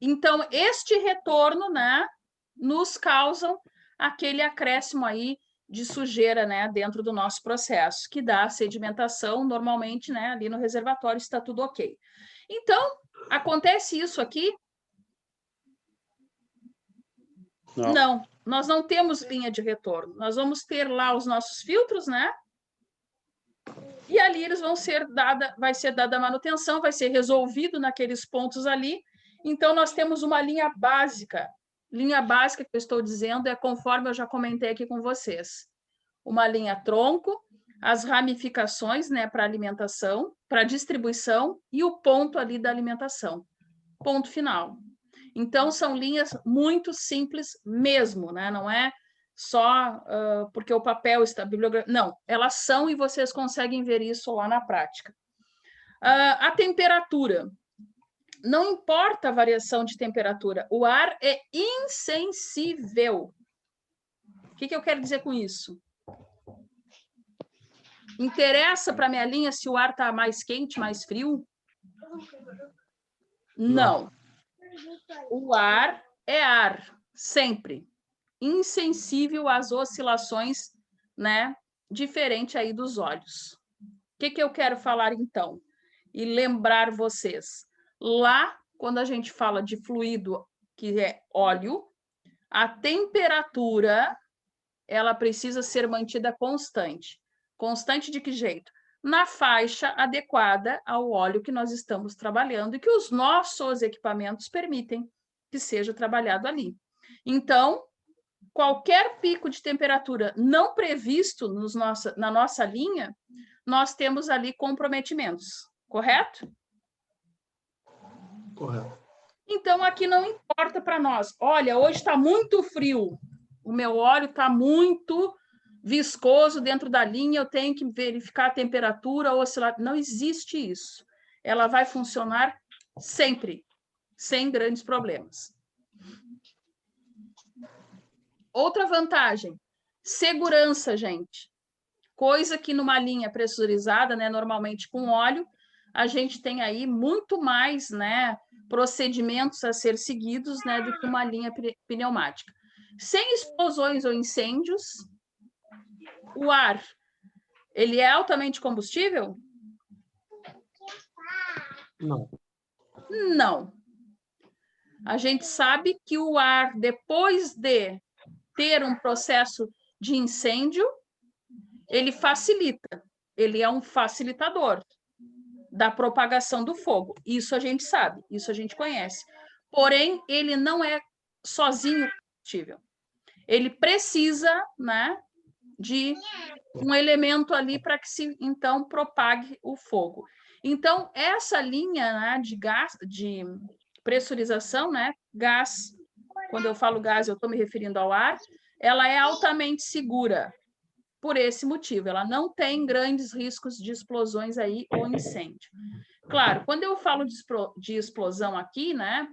[SPEAKER 1] Então, este retorno, né, nos causam aquele acréscimo aí de sujeira, né, dentro do nosso processo, que dá a sedimentação, normalmente, né, ali no reservatório está tudo ok. Então, acontece isso aqui? Não, nós não temos linha de retorno. Nós vamos ter lá os nossos filtros, né? E ali eles vai ser dada a manutenção, vai ser resolvido naqueles pontos ali. Então, nós temos uma linha básica. Linha básica que eu estou dizendo é conforme eu já comentei aqui com vocês. Uma linha tronco, as ramificações, né, para alimentação, para distribuição e o ponto ali da alimentação. Ponto final. Então, são linhas muito simples mesmo, né? Não é só porque o papel está bibliográfico. Não, elas são e vocês conseguem ver isso lá na prática. A temperatura. Não importa a variação de temperatura, o ar é insensível. O que eu quero dizer com isso? Interessa para a minha linha se o ar está mais quente, mais frio? Não. O ar é ar, sempre. Insensível às oscilações, né, diferente aí dos olhos. O que eu quero falar, então? E lembrar vocês. Lá, quando a gente fala de fluido, que é óleo, a temperatura, ela precisa ser mantida constante. Constante de que jeito? Na faixa adequada ao óleo que nós estamos trabalhando e que os nossos equipamentos permitem que seja trabalhado ali. Então, qualquer pico de temperatura não previsto na nossa linha, nós temos ali comprometimentos, correto?
[SPEAKER 3] Correto.
[SPEAKER 1] Então, aqui não importa para nós. Olha, hoje está muito frio, o meu óleo está muito viscoso dentro da linha, eu tenho que verificar a temperatura, oscilar. Não existe isso. Ela vai funcionar sempre, sem grandes problemas. Outra vantagem, segurança, gente. Coisa que numa linha pressurizada, né, normalmente com óleo, a gente tem aí muito mais, né, procedimentos a ser seguidos, né, do que uma linha pneumática. Sem explosões ou incêndios, o ar, ele é altamente combustível?
[SPEAKER 3] Não.
[SPEAKER 1] Não. A gente sabe que o ar, depois de ter um processo de incêndio, ele facilita, ele é um facilitador da propagação do fogo. Isso a gente sabe, isso a gente conhece. Porém, ele não é sozinho combustível. Ele precisa, né, de um elemento ali para que se, então, propague o fogo. Então, essa linha, né, de gás, de pressurização, né, gás, quando eu falo gás, eu estou me referindo ao ar, ela é altamente segura por esse motivo. Ela não tem grandes riscos de explosões aí ou incêndio. Claro, quando eu falo de explosão aqui, né,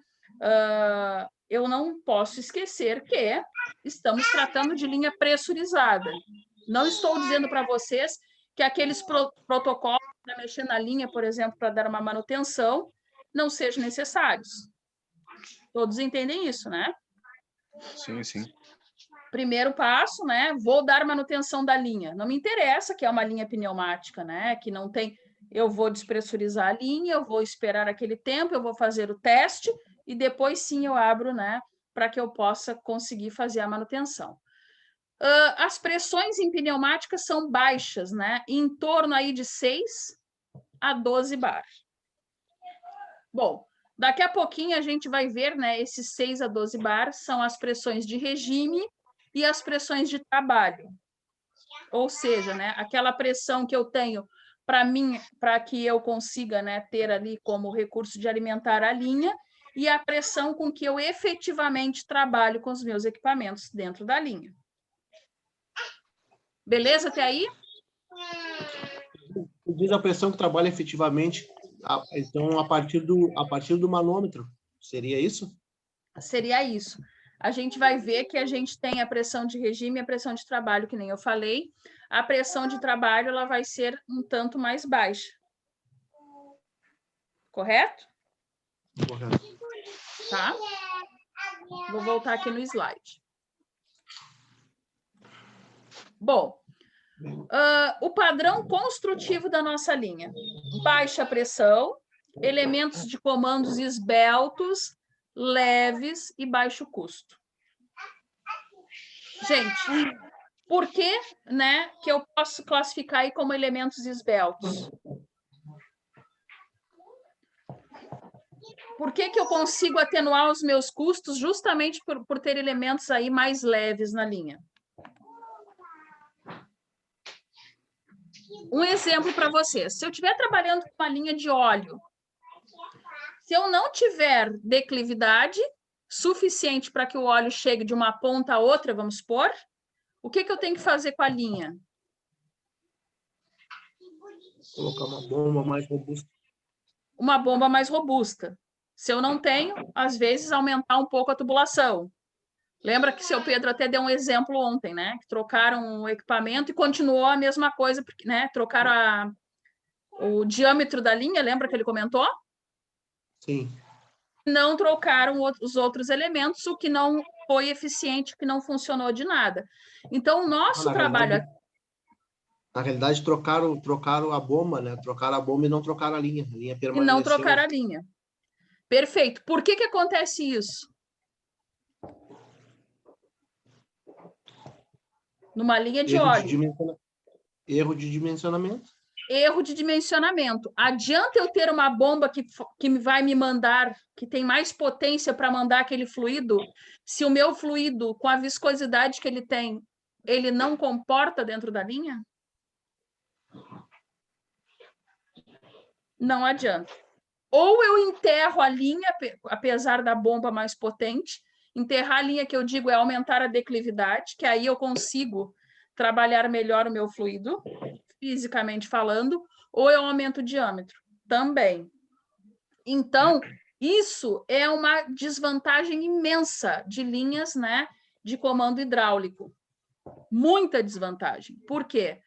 [SPEAKER 1] eu não posso esquecer que estamos tratando de linha pressurizada. Não estou dizendo para vocês que aqueles protocolos para mexer na linha, por exemplo, para dar uma manutenção, não sejam necessários. Todos entendem isso, né?
[SPEAKER 4] Sim, sim.
[SPEAKER 1] Primeiro passo, né? Vou dar manutenção da linha. Não me interessa que é uma linha pneumática, né? Que não tem. Eu vou despressurizar a linha, eu vou esperar aquele tempo, eu vou fazer o teste e depois sim eu abro, né? Para que eu possa conseguir fazer a manutenção. As pressões em pneumática são baixas, né? Em torno aí de 6 a 12 bar. Bom, daqui a pouquinho a gente vai ver, né? Esses 6 a 12 bar são as pressões de regime e as pressões de trabalho. Ou seja, né? Aquela pressão que eu tenho para mim, para que eu consiga, né, ter ali como recurso de alimentar a linha, e a pressão com que eu efetivamente trabalho com os meus equipamentos dentro da linha. Beleza até aí?
[SPEAKER 3] Diz a pressão que trabalha efetivamente, então, a partir do manômetro, seria isso?
[SPEAKER 1] Seria isso. A gente vai ver que a gente tem a pressão de regime e a pressão de trabalho, que nem eu falei. A pressão de trabalho ela vai ser um tanto mais baixa. Correto?
[SPEAKER 3] Correto.
[SPEAKER 1] Tá? Vou voltar aqui no slide. Bom, o padrão construtivo da nossa linha. Baixa pressão, elementos de comandos esbeltos, leves e baixo custo. Gente, por que, né, que eu posso classificar aí como elementos esbeltos? Por que que eu consigo atenuar os meus custos justamente por ter elementos aí mais leves na linha? Um exemplo para vocês. Se eu estiver trabalhando com uma linha de óleo, se eu não tiver declividade suficiente para que o óleo chegue de uma ponta a outra, vamos supor, o que que eu tenho que fazer com a linha?
[SPEAKER 3] Colocar uma bomba mais robusta.
[SPEAKER 1] Uma bomba mais robusta. Se eu não tenho, às vezes aumentar um pouco a tubulação. Lembra que o seu Pedro até deu um exemplo ontem, né? Que trocaram o equipamento e continuou a mesma coisa, né? Trocaram o diâmetro da linha, lembra que ele comentou?
[SPEAKER 3] Sim.
[SPEAKER 1] Não trocaram os outros elementos, o que não foi eficiente, o que não funcionou de nada. Então, o nosso trabalho...
[SPEAKER 3] Na realidade, trocaram a bomba, né? Trocaram a bomba e não trocaram a linha. A linha permaneceu.
[SPEAKER 1] E não trocaram a linha. Perfeito. Por que que acontece isso? Numa linha de óleo.
[SPEAKER 3] Erro de dimensionamento.
[SPEAKER 1] Erro de dimensionamento. Adianta eu ter uma bomba que vai me mandar, que tem mais potência para mandar aquele fluido, se o meu fluido, com a viscosidade que ele tem, ele não comporta dentro da linha? Não adianta. Ou eu enterro a linha, apesar da bomba mais potente. Enterrar a linha, que eu digo, é aumentar a declividade, que aí eu consigo trabalhar melhor o meu fluido, fisicamente falando, ou eu aumento o diâmetro também. Então, isso é uma desvantagem imensa de linhas, né, de comando hidráulico. Muita desvantagem. Por quê?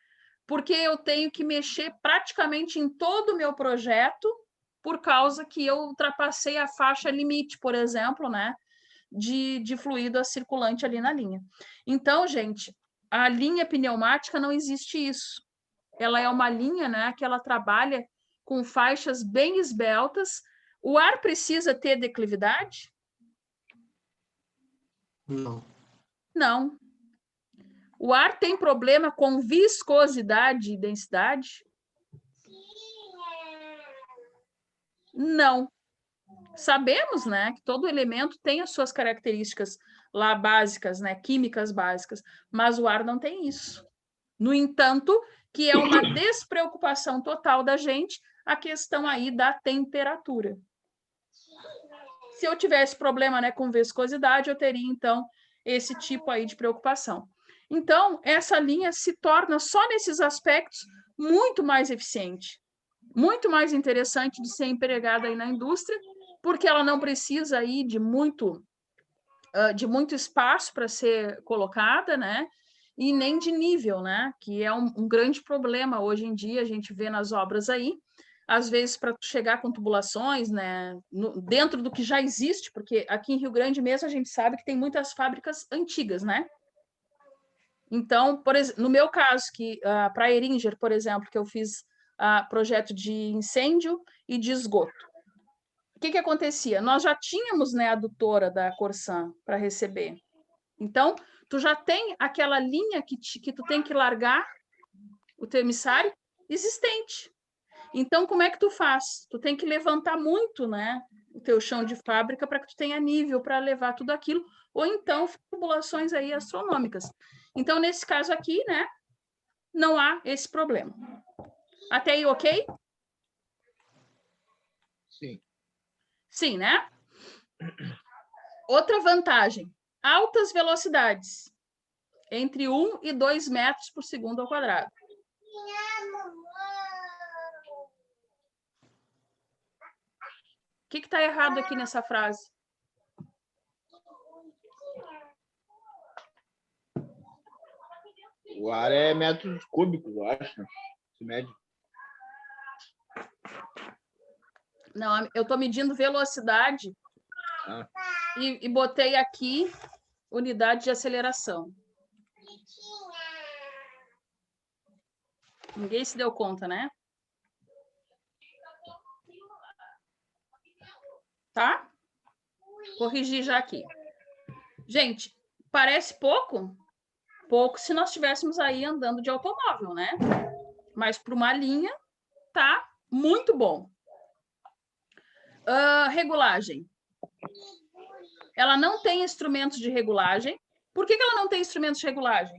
[SPEAKER 1] Porque eu tenho que mexer praticamente em todo o meu projeto por causa que eu ultrapassei a faixa limite, por exemplo, né, de fluido circulante ali na linha. Então, gente, a linha pneumática não existe isso. Ela é uma linha, né, que ela trabalha com faixas bem esbeltas. O ar precisa ter declividade?
[SPEAKER 3] Não.
[SPEAKER 1] Não. O ar tem problema com viscosidade e densidade? Não. Sabemos, né, que todo elemento tem as suas características lá básicas, né, químicas básicas, mas o ar não tem isso. No entanto, que é uma despreocupação total da gente a questão aí da temperatura. Se eu tivesse problema, né, com viscosidade, eu teria, então, esse tipo aí de preocupação. Então, essa linha se torna, só nesses aspectos, muito mais eficiente, muito mais interessante de ser empregada aí na indústria, porque ela não precisa aí de muito espaço para ser colocada, né? E nem de nível, né? Que é um grande problema hoje em dia, a gente vê nas obras aí, às vezes para chegar com tubulações, né? Dentro do que já existe, porque aqui em Rio Grande mesmo a gente sabe que tem muitas fábricas antigas, né? Então, no meu caso, que para a Eringer, por exemplo, que eu fiz projeto de incêndio e de esgoto. O que acontecia? Nós já tínhamos, né, a adutora da Corsan para receber. Então, tu já tem aquela linha que tu tem que largar o teu emissário existente. Então, como é que tu faz? Tu tem que levantar muito, né, o teu chão de fábrica para que tu tenha nível para levar tudo aquilo, ou então tubulações aí astronômicas. Então, nesse caso aqui, né, não há esse problema. Até aí, ok?
[SPEAKER 4] Sim.
[SPEAKER 1] Sim, né? Outra vantagem, altas velocidades, entre 1 e 2 metros por segundo ao quadrado. O que está errado aqui nessa frase?
[SPEAKER 4] O ar é metros cúbicos, eu acho. Se mede.
[SPEAKER 1] Não, eu estou medindo velocidade e botei aqui unidade de aceleração. Ninguém se deu conta, né? Tá? Corrigi já aqui. Gente, parece pouco? pouco se nós estivéssemos aí andando de automóvel, né? Mas para uma linha, tá muito bom. Regulagem. Ela não tem instrumentos de regulagem. Por que ela não tem instrumentos de regulagem?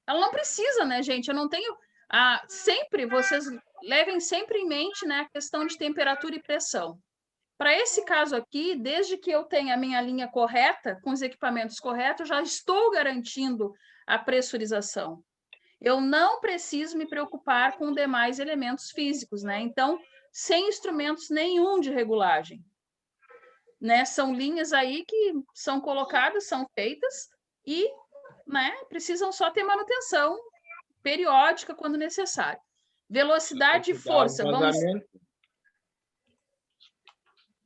[SPEAKER 1] Ela não precisa, né, gente? Eu não tenho... sempre, vocês levem sempre em mente, né, a questão de temperatura e pressão. Para esse caso aqui, desde que eu tenha a minha linha correta, com os equipamentos corretos, já estou garantindo a pressurização. Eu não preciso me preocupar com demais elementos físicos, né? Então, sem instrumentos nenhum de regulagem. Né? São linhas aí que são colocadas, são feitas e, né, precisam só ter manutenção periódica quando necessário. Velocidade e força. Vamos...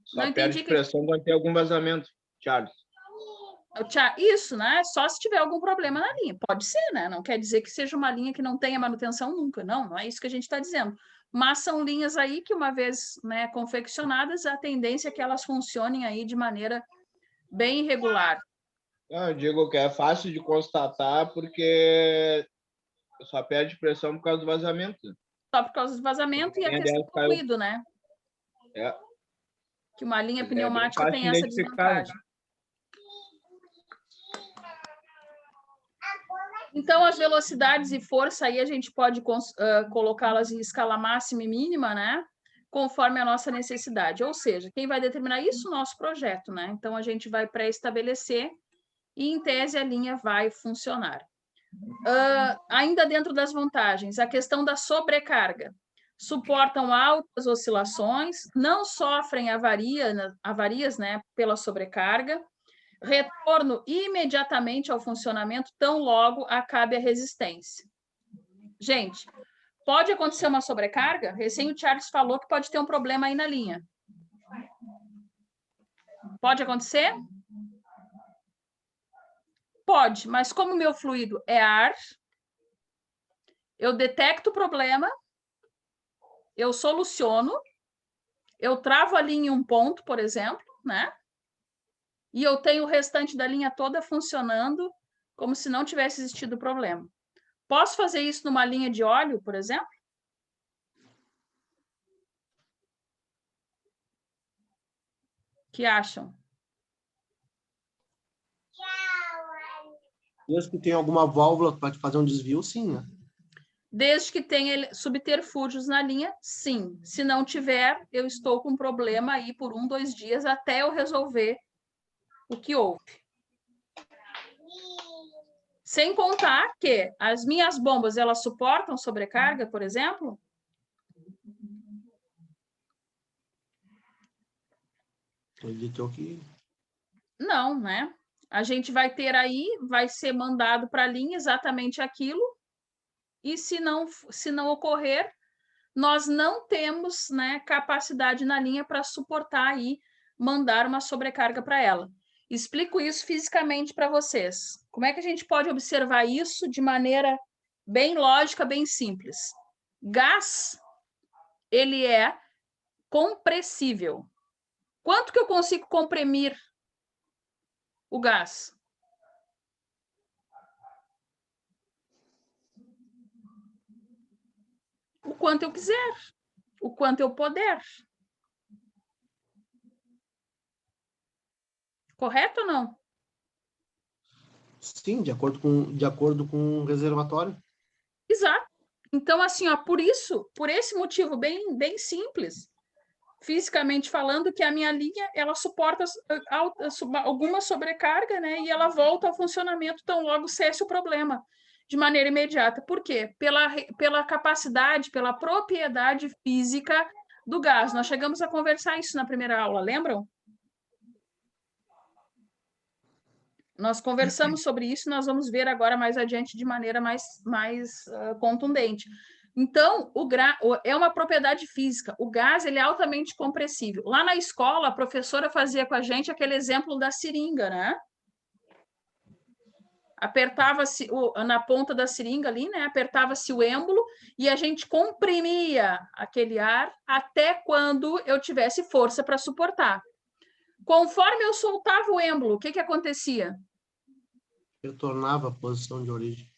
[SPEAKER 4] Só não perde pressão quando tem algum vazamento, Charles.
[SPEAKER 1] Isso, né? Só se tiver algum problema na linha. Pode ser, né? Não quer dizer que seja uma linha que não tenha manutenção nunca. Não, não é isso que a gente está dizendo. Mas são linhas aí que, uma vez, né, confeccionadas, a tendência é que elas funcionem aí de maneira bem irregular.
[SPEAKER 4] Eu digo que é fácil de constatar porque só perde pressão por causa do vazamento.
[SPEAKER 1] Só por causa do vazamento e a questão do ruído, né?
[SPEAKER 4] É.
[SPEAKER 1] Que uma linha pneumática tem essa desvantagem. Então, as velocidades e força aí a gente pode colocá-las em escala máxima e mínima, né? Conforme a nossa necessidade. Ou seja, quem vai determinar isso? O nosso projeto, né? Então, a gente vai pré-estabelecer e, em tese, a linha vai funcionar. Ainda dentro das vantagens, a questão da sobrecarga. Suportam altas oscilações, não sofrem avarias, né, pela sobrecarga, retorno imediatamente ao funcionamento, tão logo acabe a resistência. Gente, pode acontecer uma sobrecarga? Recém o Charles falou que pode ter um problema aí na linha. Pode acontecer? Pode, mas como o meu fluido é ar, eu detecto o problema, eu soluciono, eu travo a linha em um ponto, por exemplo, né? E eu tenho o restante da linha toda funcionando como se não tivesse existido problema. Posso fazer isso numa linha de óleo, por exemplo? O que acham?
[SPEAKER 3] Desde que tenha alguma válvula para fazer um desvio, sim, né?
[SPEAKER 1] Desde que tenha subterfúgios na linha, sim. Se não tiver, eu estou com problema aí por 1, 2 dias até eu resolver o que houve. Sem contar que as minhas bombas, elas suportam sobrecarga, por exemplo?
[SPEAKER 3] Acredito que...
[SPEAKER 1] Não, né? A gente vai ter aí, vai ser mandado para a linha exatamente aquilo, e se não ocorrer, nós não temos, né, capacidade na linha para suportar aí, mandar uma sobrecarga para ela. Explico isso fisicamente para vocês. Como é que a gente pode observar isso de maneira bem lógica, bem simples? Gás, ele é compressível. Quanto que eu consigo comprimir o gás? O quanto eu quiser, o quanto eu puder. Correto ou não?
[SPEAKER 3] Sim, de acordo com o reservatório.
[SPEAKER 1] Exato. Então, assim, ó, por esse motivo bem simples, fisicamente falando, que a minha linha, ela suporta alguma sobrecarga, né? E ela volta ao funcionamento tão logo cesse o problema, de maneira imediata. Por quê? Pela capacidade, pela propriedade física do gás. Nós chegamos a conversar isso na primeira aula, lembram? Nós conversamos sobre isso, nós vamos ver agora mais adiante de maneira mais contundente. Então, é uma propriedade física. O gás, ele é altamente compressível. Lá na escola, a professora fazia com a gente aquele exemplo da seringa, né? apertava-se na ponta da seringa ali, né? Apertava-se o êmbolo e a gente comprimia aquele ar até quando eu tivesse força para suportar. Conforme eu soltava o êmbolo, o que que acontecia?
[SPEAKER 3] Retornava à posição de origem.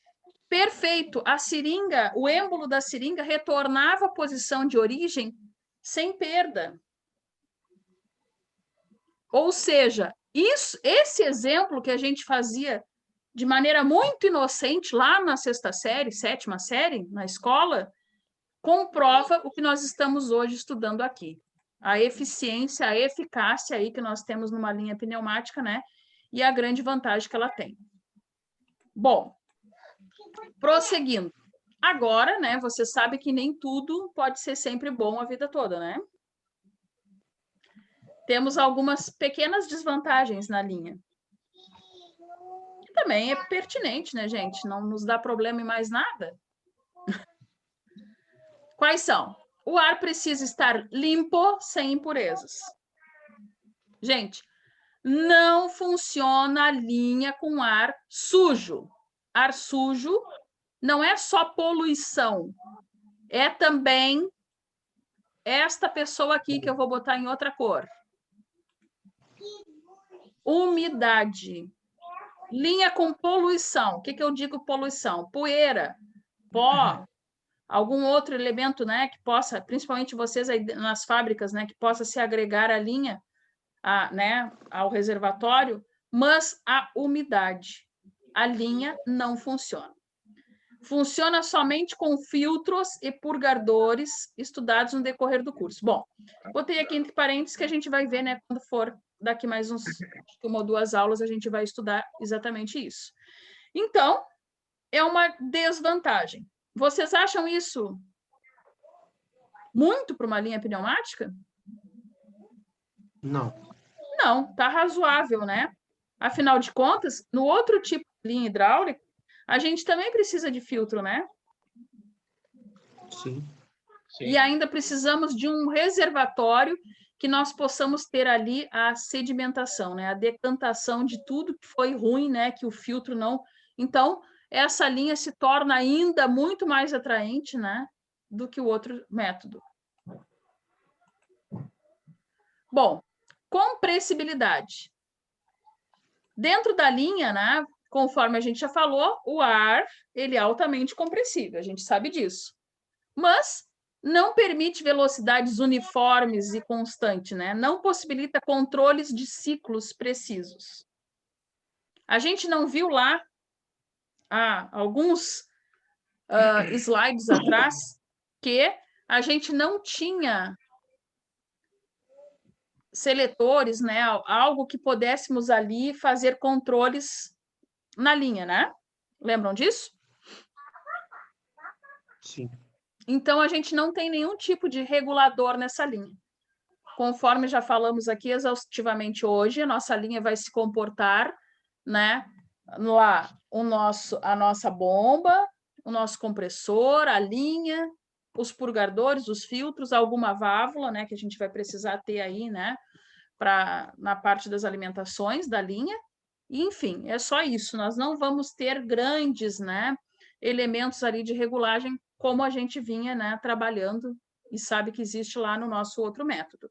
[SPEAKER 1] Perfeito. A seringa, o êmbolo da seringa retornava à posição de origem sem perda. Ou seja, esse exemplo que a gente fazia de maneira muito inocente lá na sexta série, sétima série, na escola, comprova o que nós estamos hoje estudando aqui. A eficiência, a eficácia aí que nós temos numa linha pneumática, né? E a grande vantagem que ela tem. Bom, prosseguindo. Agora, né, você sabe que nem tudo pode ser sempre bom a vida toda, né? Temos algumas pequenas desvantagens na linha. Que também é pertinente, né, gente? Não nos dá problema em mais nada. Quais são? O ar precisa estar limpo, sem impurezas. Gente, não funciona a linha com ar sujo. Ar sujo não é só poluição, é também esta pessoa aqui que eu vou botar em outra cor. Umidade. Linha com poluição. O que que eu digo poluição? Poeira, pó, algum outro elemento, né, que possa, principalmente vocês aí nas fábricas, né, que possa se agregar à linha, né, ao reservatório, mas a umidade. A linha não funciona. Funciona somente com filtros e purgadores estudados no decorrer do curso. Bom, botei aqui entre parênteses que a gente vai ver, né, quando for daqui mais uma ou duas aulas, a gente vai estudar exatamente isso. Então, é uma desvantagem. Vocês acham isso muito para uma linha pneumática?
[SPEAKER 3] Não.
[SPEAKER 1] Não, tá razoável, né? Afinal de contas, no outro tipo de linha hidráulica, a gente também precisa de filtro, né?
[SPEAKER 3] Sim.
[SPEAKER 1] E ainda precisamos de um reservatório que nós possamos ter ali a sedimentação, né? A decantação de tudo que foi ruim, né? Que o filtro não... Então, essa linha se torna ainda muito mais atraente, né? Do que o outro método. Bom, compressibilidade. Dentro da linha, né? Conforme a gente já falou, o ar, ele é altamente compressível, a gente sabe disso. Mas não permite velocidades uniformes e constantes, né? Não possibilita controles de ciclos precisos. A gente não viu lá, alguns slides atrás, que a gente não tinha seletores, né? Algo que pudéssemos ali fazer controles na linha, né? Lembram disso?
[SPEAKER 3] Sim.
[SPEAKER 1] Então, a gente não tem nenhum tipo de regulador nessa linha. Conforme já falamos aqui exaustivamente hoje, a nossa linha vai se comportar, né? Lá, a nossa bomba, o nosso compressor, a linha, os purgadores, os filtros, alguma válvula, né? Que a gente vai precisar ter aí, né? Na parte das alimentações da linha. E, enfim, é só isso. Nós não vamos ter grandes, né? Elementos ali de regulagem como a gente vinha, né, trabalhando e sabe que existe lá no nosso outro método.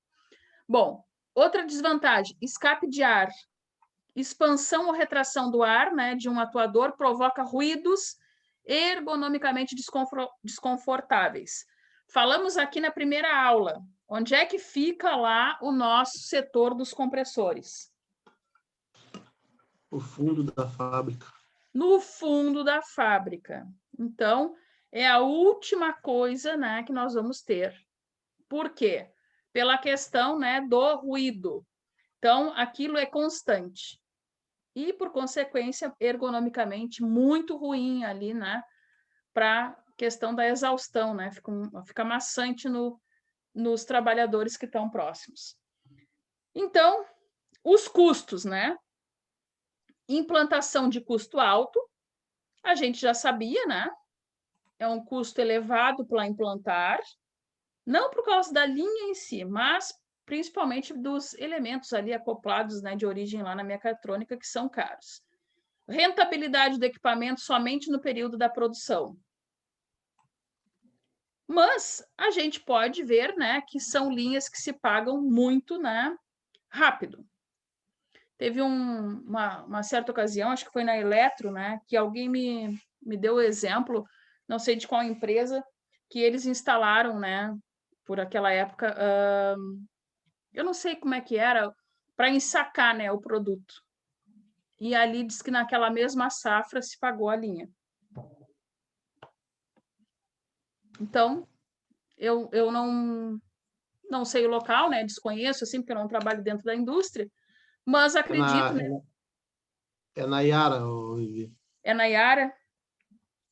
[SPEAKER 1] Bom, outra desvantagem, escape de ar. Expansão ou retração do ar, né, de um atuador provoca ruídos ergonomicamente desconfortáveis. Falamos aqui na primeira aula, onde é que fica lá o nosso setor dos compressores?
[SPEAKER 3] O fundo da fábrica.
[SPEAKER 1] No fundo da fábrica. Então, é a última coisa, né, que nós vamos ter. Por quê? Pela questão, né, do ruído. Então, aquilo é constante. E, por consequência, ergonomicamente, muito ruim ali, né, para a questão da exaustão, né? Fica maçante nos trabalhadores que estão próximos. Então, os custos, né? Implantação de custo alto, a gente já sabia, né? É um custo elevado para implantar, não por causa da linha em si, mas principalmente dos elementos ali acoplados, né, de origem lá na mecatrônica, que são caros. rentabilidade do equipamento somente no período da produção. Mas a gente pode ver, né, que são linhas que se pagam muito, né, rápido. Teve uma certa ocasião, acho que foi na Eletro, né, que alguém me deu o exemplo, não sei de qual empresa, que eles instalaram, né, por aquela época, eu não sei como é que era, para ensacar, né, o produto. E ali diz que naquela mesma safra se pagou a linha. Então, eu não sei o local, né? Desconheço, assim, porque eu não trabalho dentro da indústria, mas acredito, né?
[SPEAKER 3] É na Yara, Vivi.
[SPEAKER 1] É na Yara?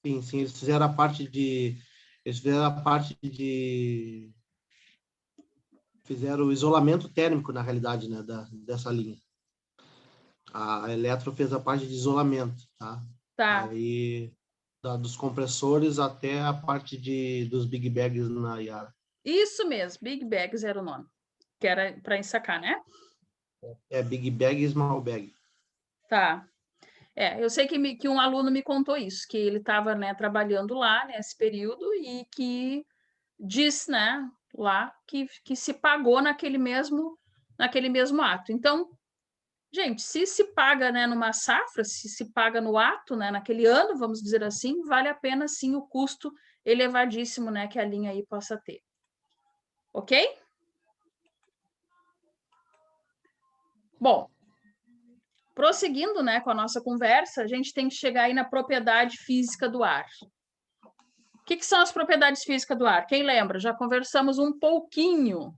[SPEAKER 3] Sim, sim, eles fizeram a parte de... Eles fizeram a parte de... Fizeram o isolamento térmico, na realidade, né, dessa linha. A Eletro fez a parte de isolamento, tá?
[SPEAKER 1] Tá.
[SPEAKER 3] Aí, dos compressores até a parte dos big bags na Yara.
[SPEAKER 1] Isso mesmo, Big Bags era o nome, que era para ensacar, né?
[SPEAKER 3] É big bag e small bag.
[SPEAKER 1] Tá. Eu sei que um aluno me contou isso, que ele estava, né, trabalhando lá nesse período e que diz, né, lá que se pagou naquele mesmo ato. Então, gente, se paga, né, numa safra, se paga no ato, né, naquele ano, vamos dizer assim, vale a pena sim o custo elevadíssimo, né, que a linha aí possa ter. Ok? Bom, prosseguindo, né, com a nossa conversa, a gente tem que chegar aí na propriedade física do ar. O que são as propriedades físicas do ar? Quem lembra? Já conversamos um pouquinho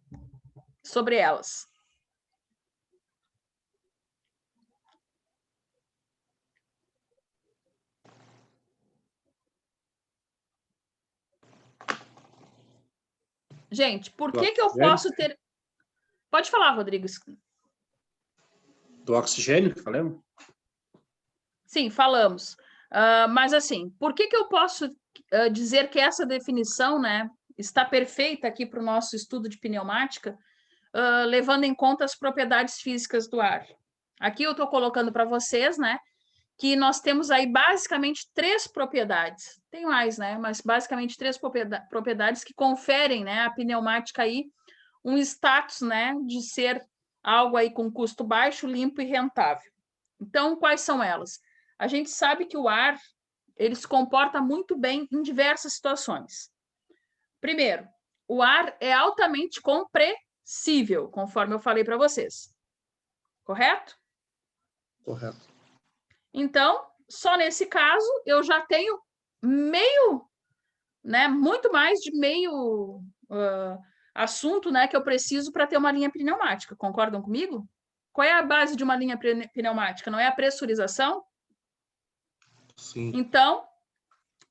[SPEAKER 1] sobre elas. Gente, por que eu posso ter... Pode falar, Rodrigo.
[SPEAKER 2] Do oxigênio, que falamos?
[SPEAKER 1] Sim, falamos. Mas, assim, por que eu posso dizer que essa definição, né, está perfeita aqui para o nosso estudo de pneumática, levando em conta as propriedades físicas do ar? Aqui eu estou colocando para vocês, né, que nós temos aí basicamente 3 propriedades. Tem mais, né, mas basicamente 3 propriedades que conferem, né, a pneumática aí um status, né, de ser algo aí com custo baixo, limpo e rentável. Então, quais são elas? A gente sabe que o ar, ele se comporta muito bem em diversas situações. Primeiro, o ar é altamente compressível, conforme eu falei para vocês. Correto?
[SPEAKER 3] Correto.
[SPEAKER 1] Então, só nesse caso, eu já tenho meio, né, muito mais de meio assunto, né, que eu preciso para ter uma linha pneumática. Concordam comigo? Qual é a base de uma linha pneumática? Não é a pressurização?
[SPEAKER 3] Sim.
[SPEAKER 1] Então,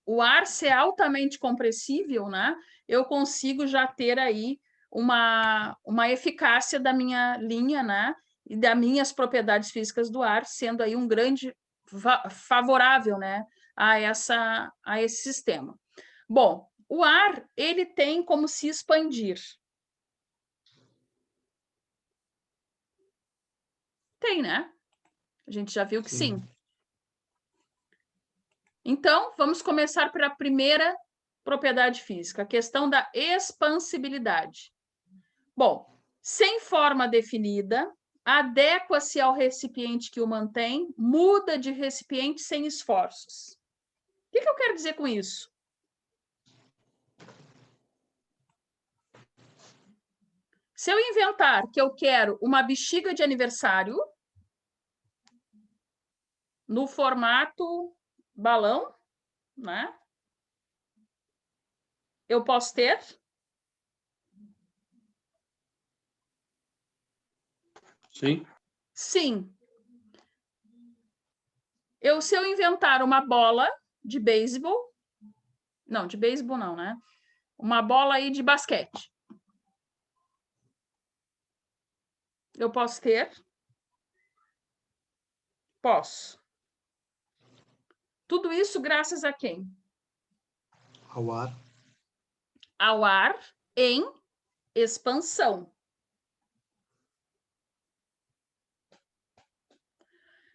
[SPEAKER 1] o ar ser altamente compressível, né, eu consigo já ter aí uma eficácia da minha linha, né, e das minhas propriedades físicas do ar, sendo aí um grande favorável, né, a esse sistema. Bom, o ar, ele tem como se expandir. Tem, né? A gente já viu que sim. Então, vamos começar pela primeira propriedade física, a questão da expansibilidade. Bom, sem forma definida, adequa-se ao recipiente que o mantém, muda de recipiente sem esforços. O que eu quero dizer com isso? Se eu inventar que eu quero uma bexiga de aniversário no formato balão, né? Eu posso ter?
[SPEAKER 2] Sim.
[SPEAKER 1] Sim. Se eu inventar uma bola de beisebol, não, de beisebol não, né? Uma bola aí de basquete. Eu posso ter? Posso. Tudo isso graças a quem?
[SPEAKER 3] Ao ar.
[SPEAKER 1] Ao ar em expansão.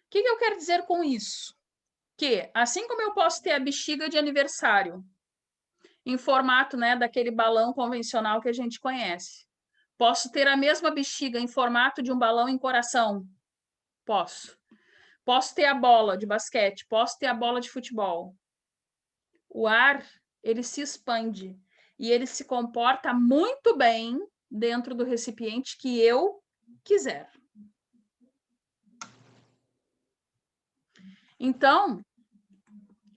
[SPEAKER 1] O que eu quero dizer com isso? que, assim como eu posso ter a bexiga de aniversário, em formato, né, daquele balão convencional que a gente conhece, posso ter a mesma bexiga em formato de um balão em coração? Posso. Posso ter a bola de basquete, posso ter a bola de futebol. O ar, ele se expande e ele se comporta muito bem dentro do recipiente que eu quiser. Então,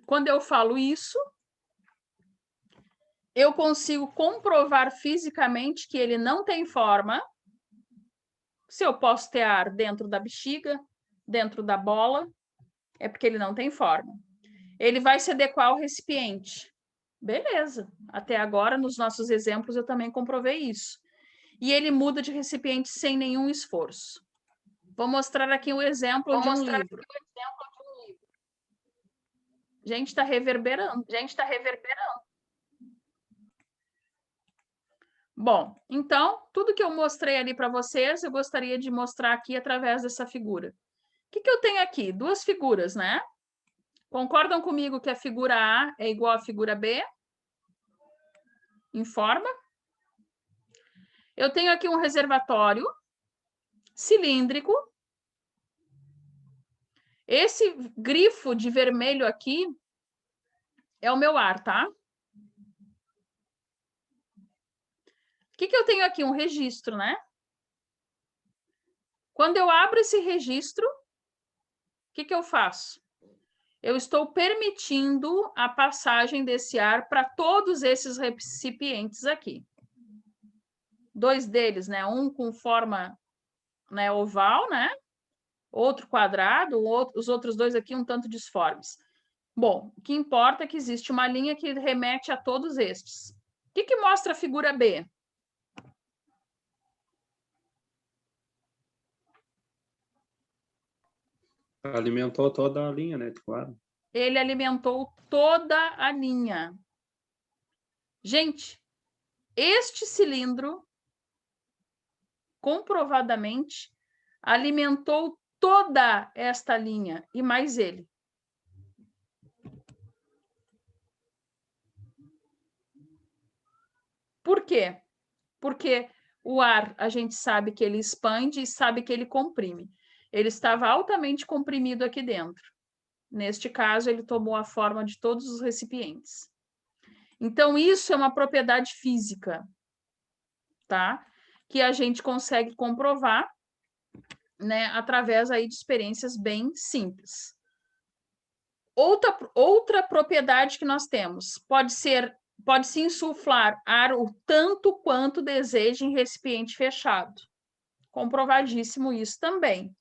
[SPEAKER 1] quando eu falo isso, eu consigo comprovar fisicamente que ele não tem forma. Se eu posso ter ar dentro da bexiga, dentro da bola, é porque ele não tem forma. Ele vai se adequar ao recipiente. Beleza. Até agora, nos nossos exemplos, eu também comprovei isso. E ele muda de recipiente sem nenhum esforço. Vou mostrar aqui um exemplo de um livro. Gente, está reverberando. Bom, então, tudo que eu mostrei ali para vocês, eu gostaria de mostrar aqui através dessa figura. O que eu tenho aqui? Duas figuras, né? Concordam comigo que a figura A é igual à figura B? Em forma? Eu tenho aqui um reservatório cilíndrico. Esse grifo de vermelho aqui é o meu ar, tá? O que eu tenho aqui? Um registro, né? Quando eu abro esse registro, o que eu faço? Eu estou permitindo a passagem desse ar para todos esses recipientes aqui. Dois deles, né? Um com forma, né, oval, né? Outro quadrado, os outros dois aqui um tanto disformes. Bom, o que importa é que existe uma linha que remete a todos estes. O que mostra a figura B?
[SPEAKER 2] Alimentou toda a linha, né? Claro.
[SPEAKER 1] Ele alimentou toda a linha. Gente, este cilindro, comprovadamente, alimentou toda esta linha e mais ele. Por quê? Porque o ar, a gente sabe que ele expande e sabe que ele comprime. Ele estava altamente comprimido aqui dentro. Neste caso, ele tomou a forma de todos os recipientes. Então, isso é uma propriedade física, tá? Que a gente consegue comprovar, né, através aí de experiências bem simples. Outra propriedade que nós temos pode-se insuflar ar o tanto quanto deseja em recipiente fechado. Comprovadíssimo isso também.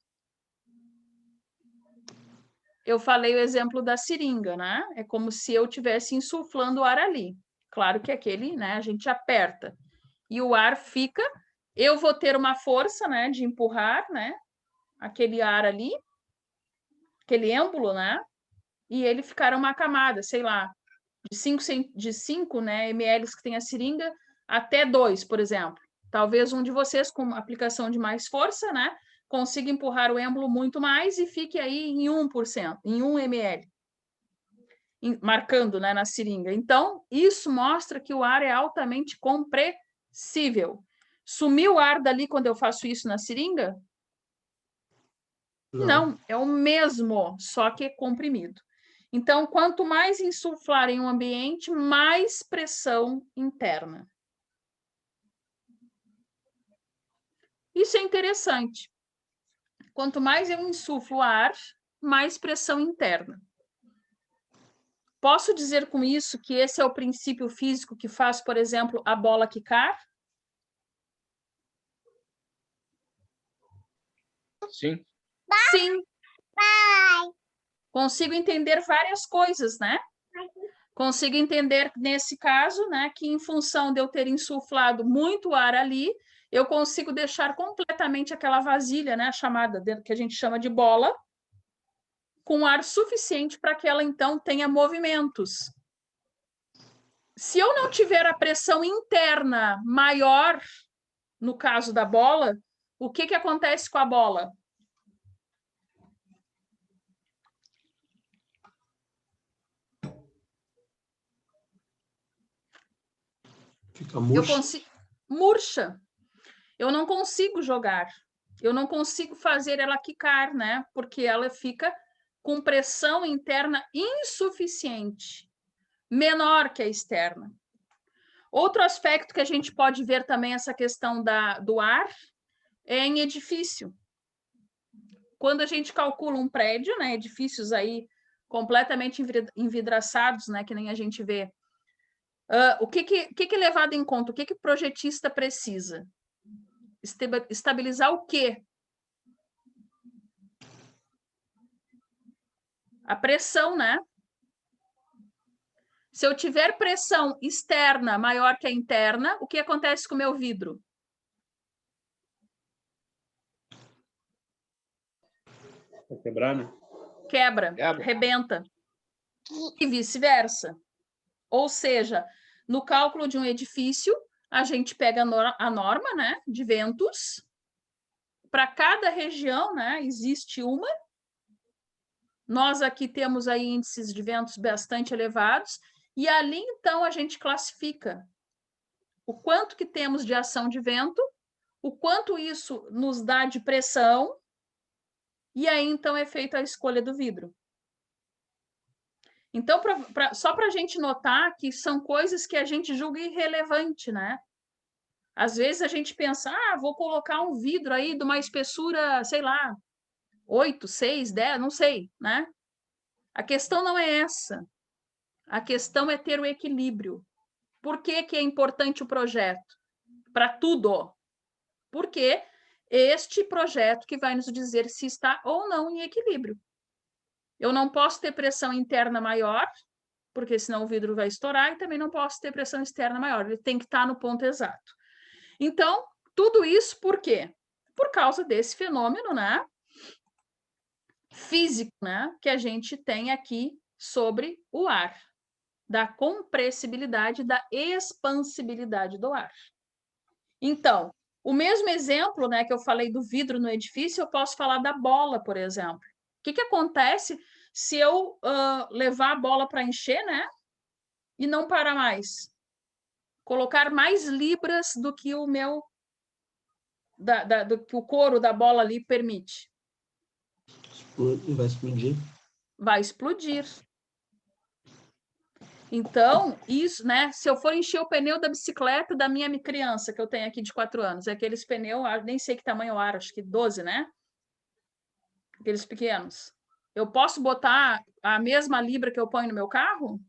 [SPEAKER 1] Eu falei o exemplo da seringa, né? É como se eu estivesse insuflando o ar ali. Claro que aquele, né, a gente aperta e o ar fica. Eu vou ter uma força, né, de empurrar, né, aquele ar ali, aquele êmbolo, né? E ele ficará uma camada, sei lá, de 5 né, ml que tem a seringa até 2, por exemplo. Talvez um de vocês, com aplicação de mais força, né, consiga empurrar o êmbolo muito mais e fique aí em 1%, em 1 ml, marcando, né, na seringa. Então, isso mostra que o ar é altamente compressível. Sumiu o ar dali quando eu faço isso na seringa? Não, é o mesmo, só que comprimido. Então, quanto mais insuflar em um ambiente, mais pressão interna. Isso é interessante. Quanto mais eu insuflo ar, mais pressão interna. Posso dizer com isso que esse é o princípio físico que faz, por exemplo, a bola quicar?
[SPEAKER 4] Sim.
[SPEAKER 1] Sim. Consigo entender várias coisas, né? Consigo entender, nesse caso, né, que em função de eu ter insuflado muito ar ali, eu consigo deixar completamente aquela vasilha, né, chamada, que a gente chama de bola, com ar suficiente para que ela, então, tenha movimentos. Se eu não tiver a pressão interna maior, no caso da bola, o que acontece com a bola?
[SPEAKER 3] Fica murcha.
[SPEAKER 1] Murcha. Eu não consigo jogar. Eu não consigo fazer ela quicar, né? Porque ela fica com pressão interna insuficiente, menor que a externa. Outro aspecto que a gente pode ver também essa questão do ar é em edifício. Quando a gente calcula um prédio, né, edifícios aí completamente envidraçados, né, que nem a gente vê, o que é levado em conta? O que o projetista precisa? Estabilizar o quê? A pressão, né? Se eu tiver pressão externa maior que a interna, o que acontece com o meu vidro?
[SPEAKER 2] Vai quebrar, né?
[SPEAKER 1] Quebra, rebenta. E vice-versa. Ou seja, no cálculo de um edifício, a gente pega a norma, né, de ventos. Para cada região, né, existe uma. Nós aqui temos aí índices de ventos bastante elevados. E ali, então, a gente classifica o quanto que temos de ação de vento, o quanto isso nos dá de pressão, e aí, então, é feita a escolha do vidro. Então, só para a gente notar que são coisas que a gente julga irrelevante, né? Às vezes a gente pensa, vou colocar um vidro aí de uma espessura, sei lá, 8, 6, 10, não sei, né? A questão não é essa. A questão é ter o equilíbrio. Por que é importante o projeto? Para tudo. Porque este projeto que vai nos dizer se está ou não em equilíbrio. Eu não posso ter pressão interna maior, porque senão o vidro vai estourar, e também não posso ter pressão externa maior. Ele tem que estar no ponto exato. Então, tudo isso por quê? Por causa desse fenômeno, né, físico, né, que a gente tem aqui sobre o ar, da compressibilidade, da expansibilidade do ar. Então, o mesmo exemplo, né, que eu falei do vidro no edifício, eu posso falar da bola, por exemplo. O que acontece se eu levar a bola para encher, né, e não parar mais? Colocar mais libras do que o meu do que o couro da bola ali permite.
[SPEAKER 3] Vai explodir.
[SPEAKER 1] Vai explodir. Então, isso, né? Se eu for encher o pneu da bicicleta da minha criança, que eu tenho aqui de 4 anos, é aqueles pneus, nem sei que tamanho eu acho que 12, né? Aqueles pequenos. Eu posso botar a mesma libra que eu ponho no meu carro?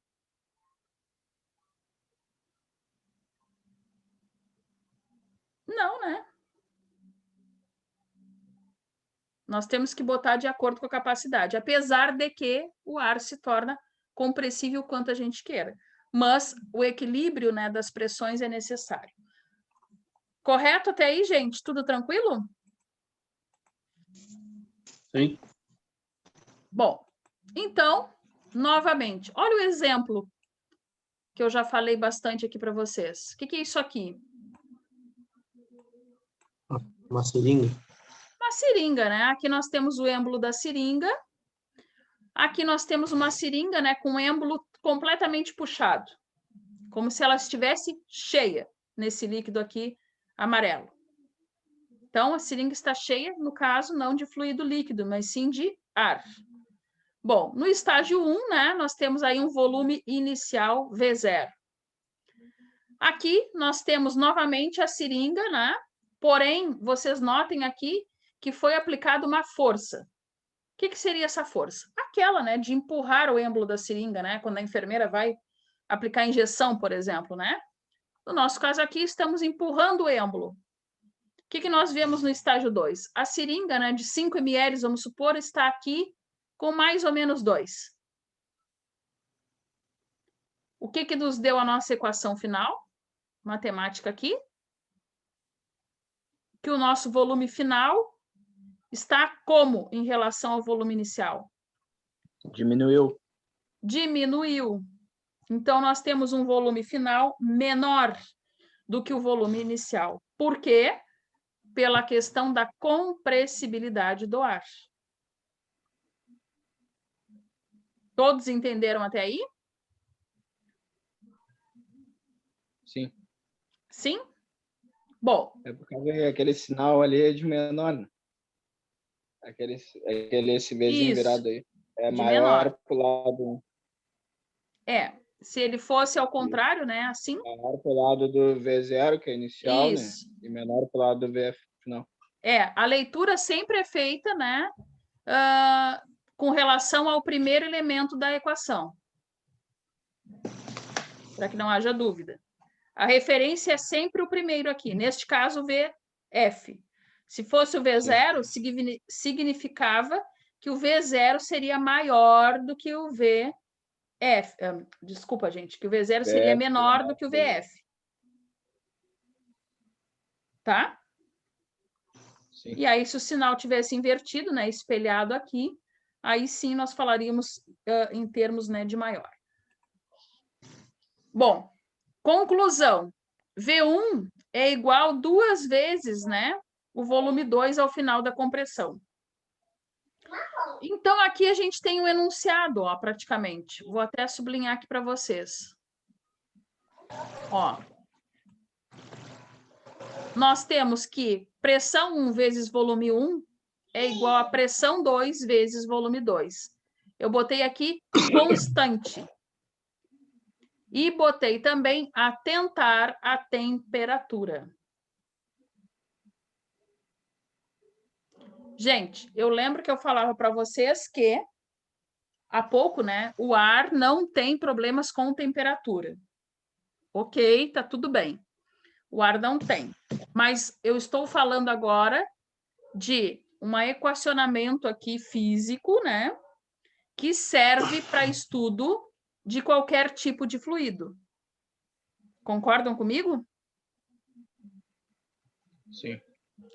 [SPEAKER 1] Não, né? Nós temos que botar de acordo com a capacidade, apesar de que o ar se torna compressível quanto a gente queira. Mas o equilíbrio, né, das pressões é necessário. Correto até aí, gente? Tudo tranquilo?
[SPEAKER 2] Sim.
[SPEAKER 1] Bom, então, novamente, olha o exemplo que eu já falei bastante aqui para vocês. O que é isso aqui?
[SPEAKER 3] Uma seringa.
[SPEAKER 1] Uma seringa, né? Aqui nós temos o êmbolo da seringa. Aqui nós temos uma seringa, né, com o êmbolo completamente puxado, como se ela estivesse cheia nesse líquido aqui amarelo. Então, a seringa está cheia, no caso, não de fluido líquido, mas sim de ar. Bom, no estágio 1, né, nós temos aí um volume inicial V0. Aqui nós temos novamente a seringa, né? Porém, vocês notem aqui que foi aplicada uma força. O que seria essa força? Aquela, né, de empurrar o êmbolo da seringa, né? Quando a enfermeira vai aplicar a injeção, por exemplo, né? No nosso caso aqui, estamos empurrando o êmbolo. O que nós vemos no estágio 2? A seringa, né, de 5 ml, vamos supor, está aqui com mais ou menos 2. O que nos deu a nossa equação final? Matemática aqui. Que o nosso volume final está como em relação ao volume inicial?
[SPEAKER 7] Diminuiu.
[SPEAKER 1] Diminuiu. Então, nós temos um volume final menor do que o volume inicial. Por quê? Pela questão da compressibilidade do ar. Todos entenderam até aí?
[SPEAKER 7] Sim.
[SPEAKER 1] Sim? Bom.
[SPEAKER 4] É porque aquele sinal ali é de menor, né? Aquele esse Vzinho virado aí. É
[SPEAKER 1] de
[SPEAKER 4] maior
[SPEAKER 1] menor.
[SPEAKER 4] pro lado.
[SPEAKER 1] Se ele fosse ao contrário, né? Assim.
[SPEAKER 4] Maior pro lado do V0, que é inicial,
[SPEAKER 1] Isso.
[SPEAKER 4] né? E menor pro lado do VF final.
[SPEAKER 1] A leitura sempre é feita, né? Com relação ao primeiro elemento da equação. Para que não haja dúvida. A referência é sempre o primeiro aqui. Neste caso, VF. Se fosse o V0, significava que o V0 seria maior do que o VF. Desculpa, gente, que o V0 seria menor do que o VF. Tá?
[SPEAKER 4] Sim.
[SPEAKER 1] E aí, se o sinal tivesse invertido, né, espelhado aqui, aí sim nós falaríamos em termos, né, de maior. Bom, conclusão. V1 é igual 2 vezes, né, o volume 2 ao final da compressão. Então, aqui a gente tem um enunciado, ó, praticamente. Vou até sublinhar aqui para vocês. Ó. Nós temos que pressão 1 vezes volume 1 é igual a pressão 2 vezes volume 2. Eu botei aqui constante. E botei também atentar à temperatura. Gente, eu lembro que eu falava para vocês que, há pouco, né, o ar não tem problemas com temperatura. Ok, tá tudo bem. O ar não tem. Mas eu estou falando agora de um equacionamento aqui físico, né, que serve para estudo de qualquer tipo de fluido. Concordam comigo?
[SPEAKER 4] Sim.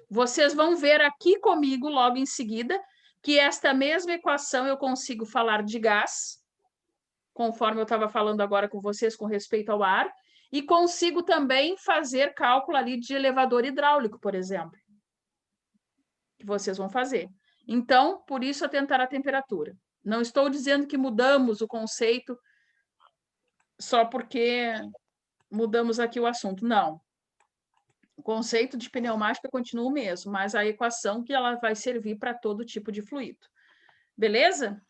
[SPEAKER 1] Vocês vão ver aqui comigo, logo em seguida, que esta mesma equação eu consigo falar de gás, conforme eu estava falando agora com vocês com respeito ao ar, e consigo também fazer cálculo ali de elevador hidráulico, por exemplo, que vocês vão fazer. Então, por isso, atentar à temperatura. Não estou dizendo que mudamos o conceito só porque mudamos aqui o assunto. Não. O conceito de pneumática continua o mesmo, mas a equação que ela vai servir para todo tipo de fluido. Beleza?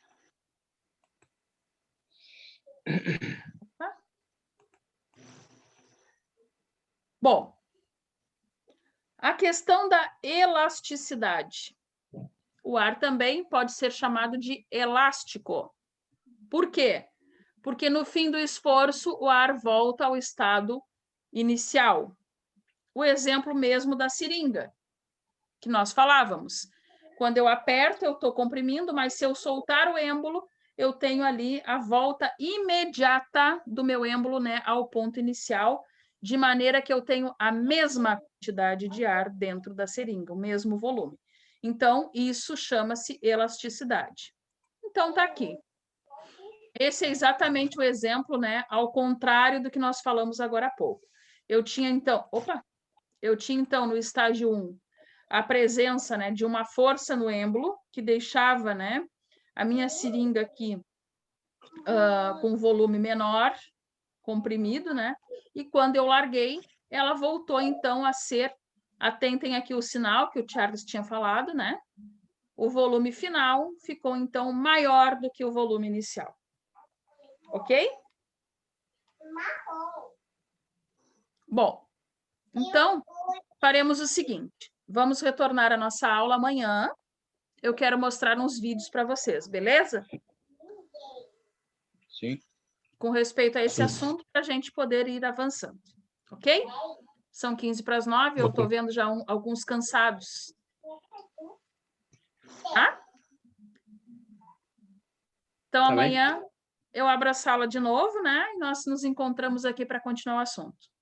[SPEAKER 1] Tá? Bom, a questão da elasticidade. O ar também pode ser chamado de elástico. Por quê? Porque no fim do esforço, o ar volta ao estado inicial. O exemplo mesmo da seringa, que nós falávamos. Quando eu aperto, eu estou comprimindo, mas se eu soltar o êmbolo, eu tenho ali a volta imediata do meu êmbolo, né, ao ponto inicial, de maneira que eu tenho a mesma quantidade de ar dentro da seringa, o mesmo volume. Então, isso chama-se elasticidade. Então, tá aqui. Esse é exatamente o exemplo, né, ao contrário do que nós falamos agora há pouco. Eu tinha, então, no estágio 1, a presença, né, de uma força no êmbolo, que deixava, né, a minha seringa aqui com volume menor, comprimido, né? E quando eu larguei, ela voltou, então, a ser... Atentem aqui o sinal que o Charles tinha falado, né? O volume final ficou, então, maior do que o volume inicial. Ok? Bom, então, faremos o seguinte. Vamos retornar à nossa aula amanhã. Eu quero mostrar uns vídeos para vocês, beleza?
[SPEAKER 4] Sim.
[SPEAKER 1] Com respeito a esse assunto, para a gente poder ir avançando. Ok? São 8:45, eu estou vendo já alguns cansados. Tá? Então,
[SPEAKER 2] Tá
[SPEAKER 1] amanhã
[SPEAKER 2] bem.
[SPEAKER 1] eu abro a sala de novo, né? E nós nos encontramos aqui para continuar o assunto.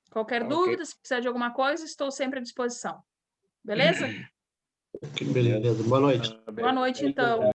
[SPEAKER 1] Qualquer dúvida, se precisar de alguma coisa, estou sempre à disposição. Beleza?
[SPEAKER 3] Beleza. Boa noite.
[SPEAKER 1] Boa noite, então.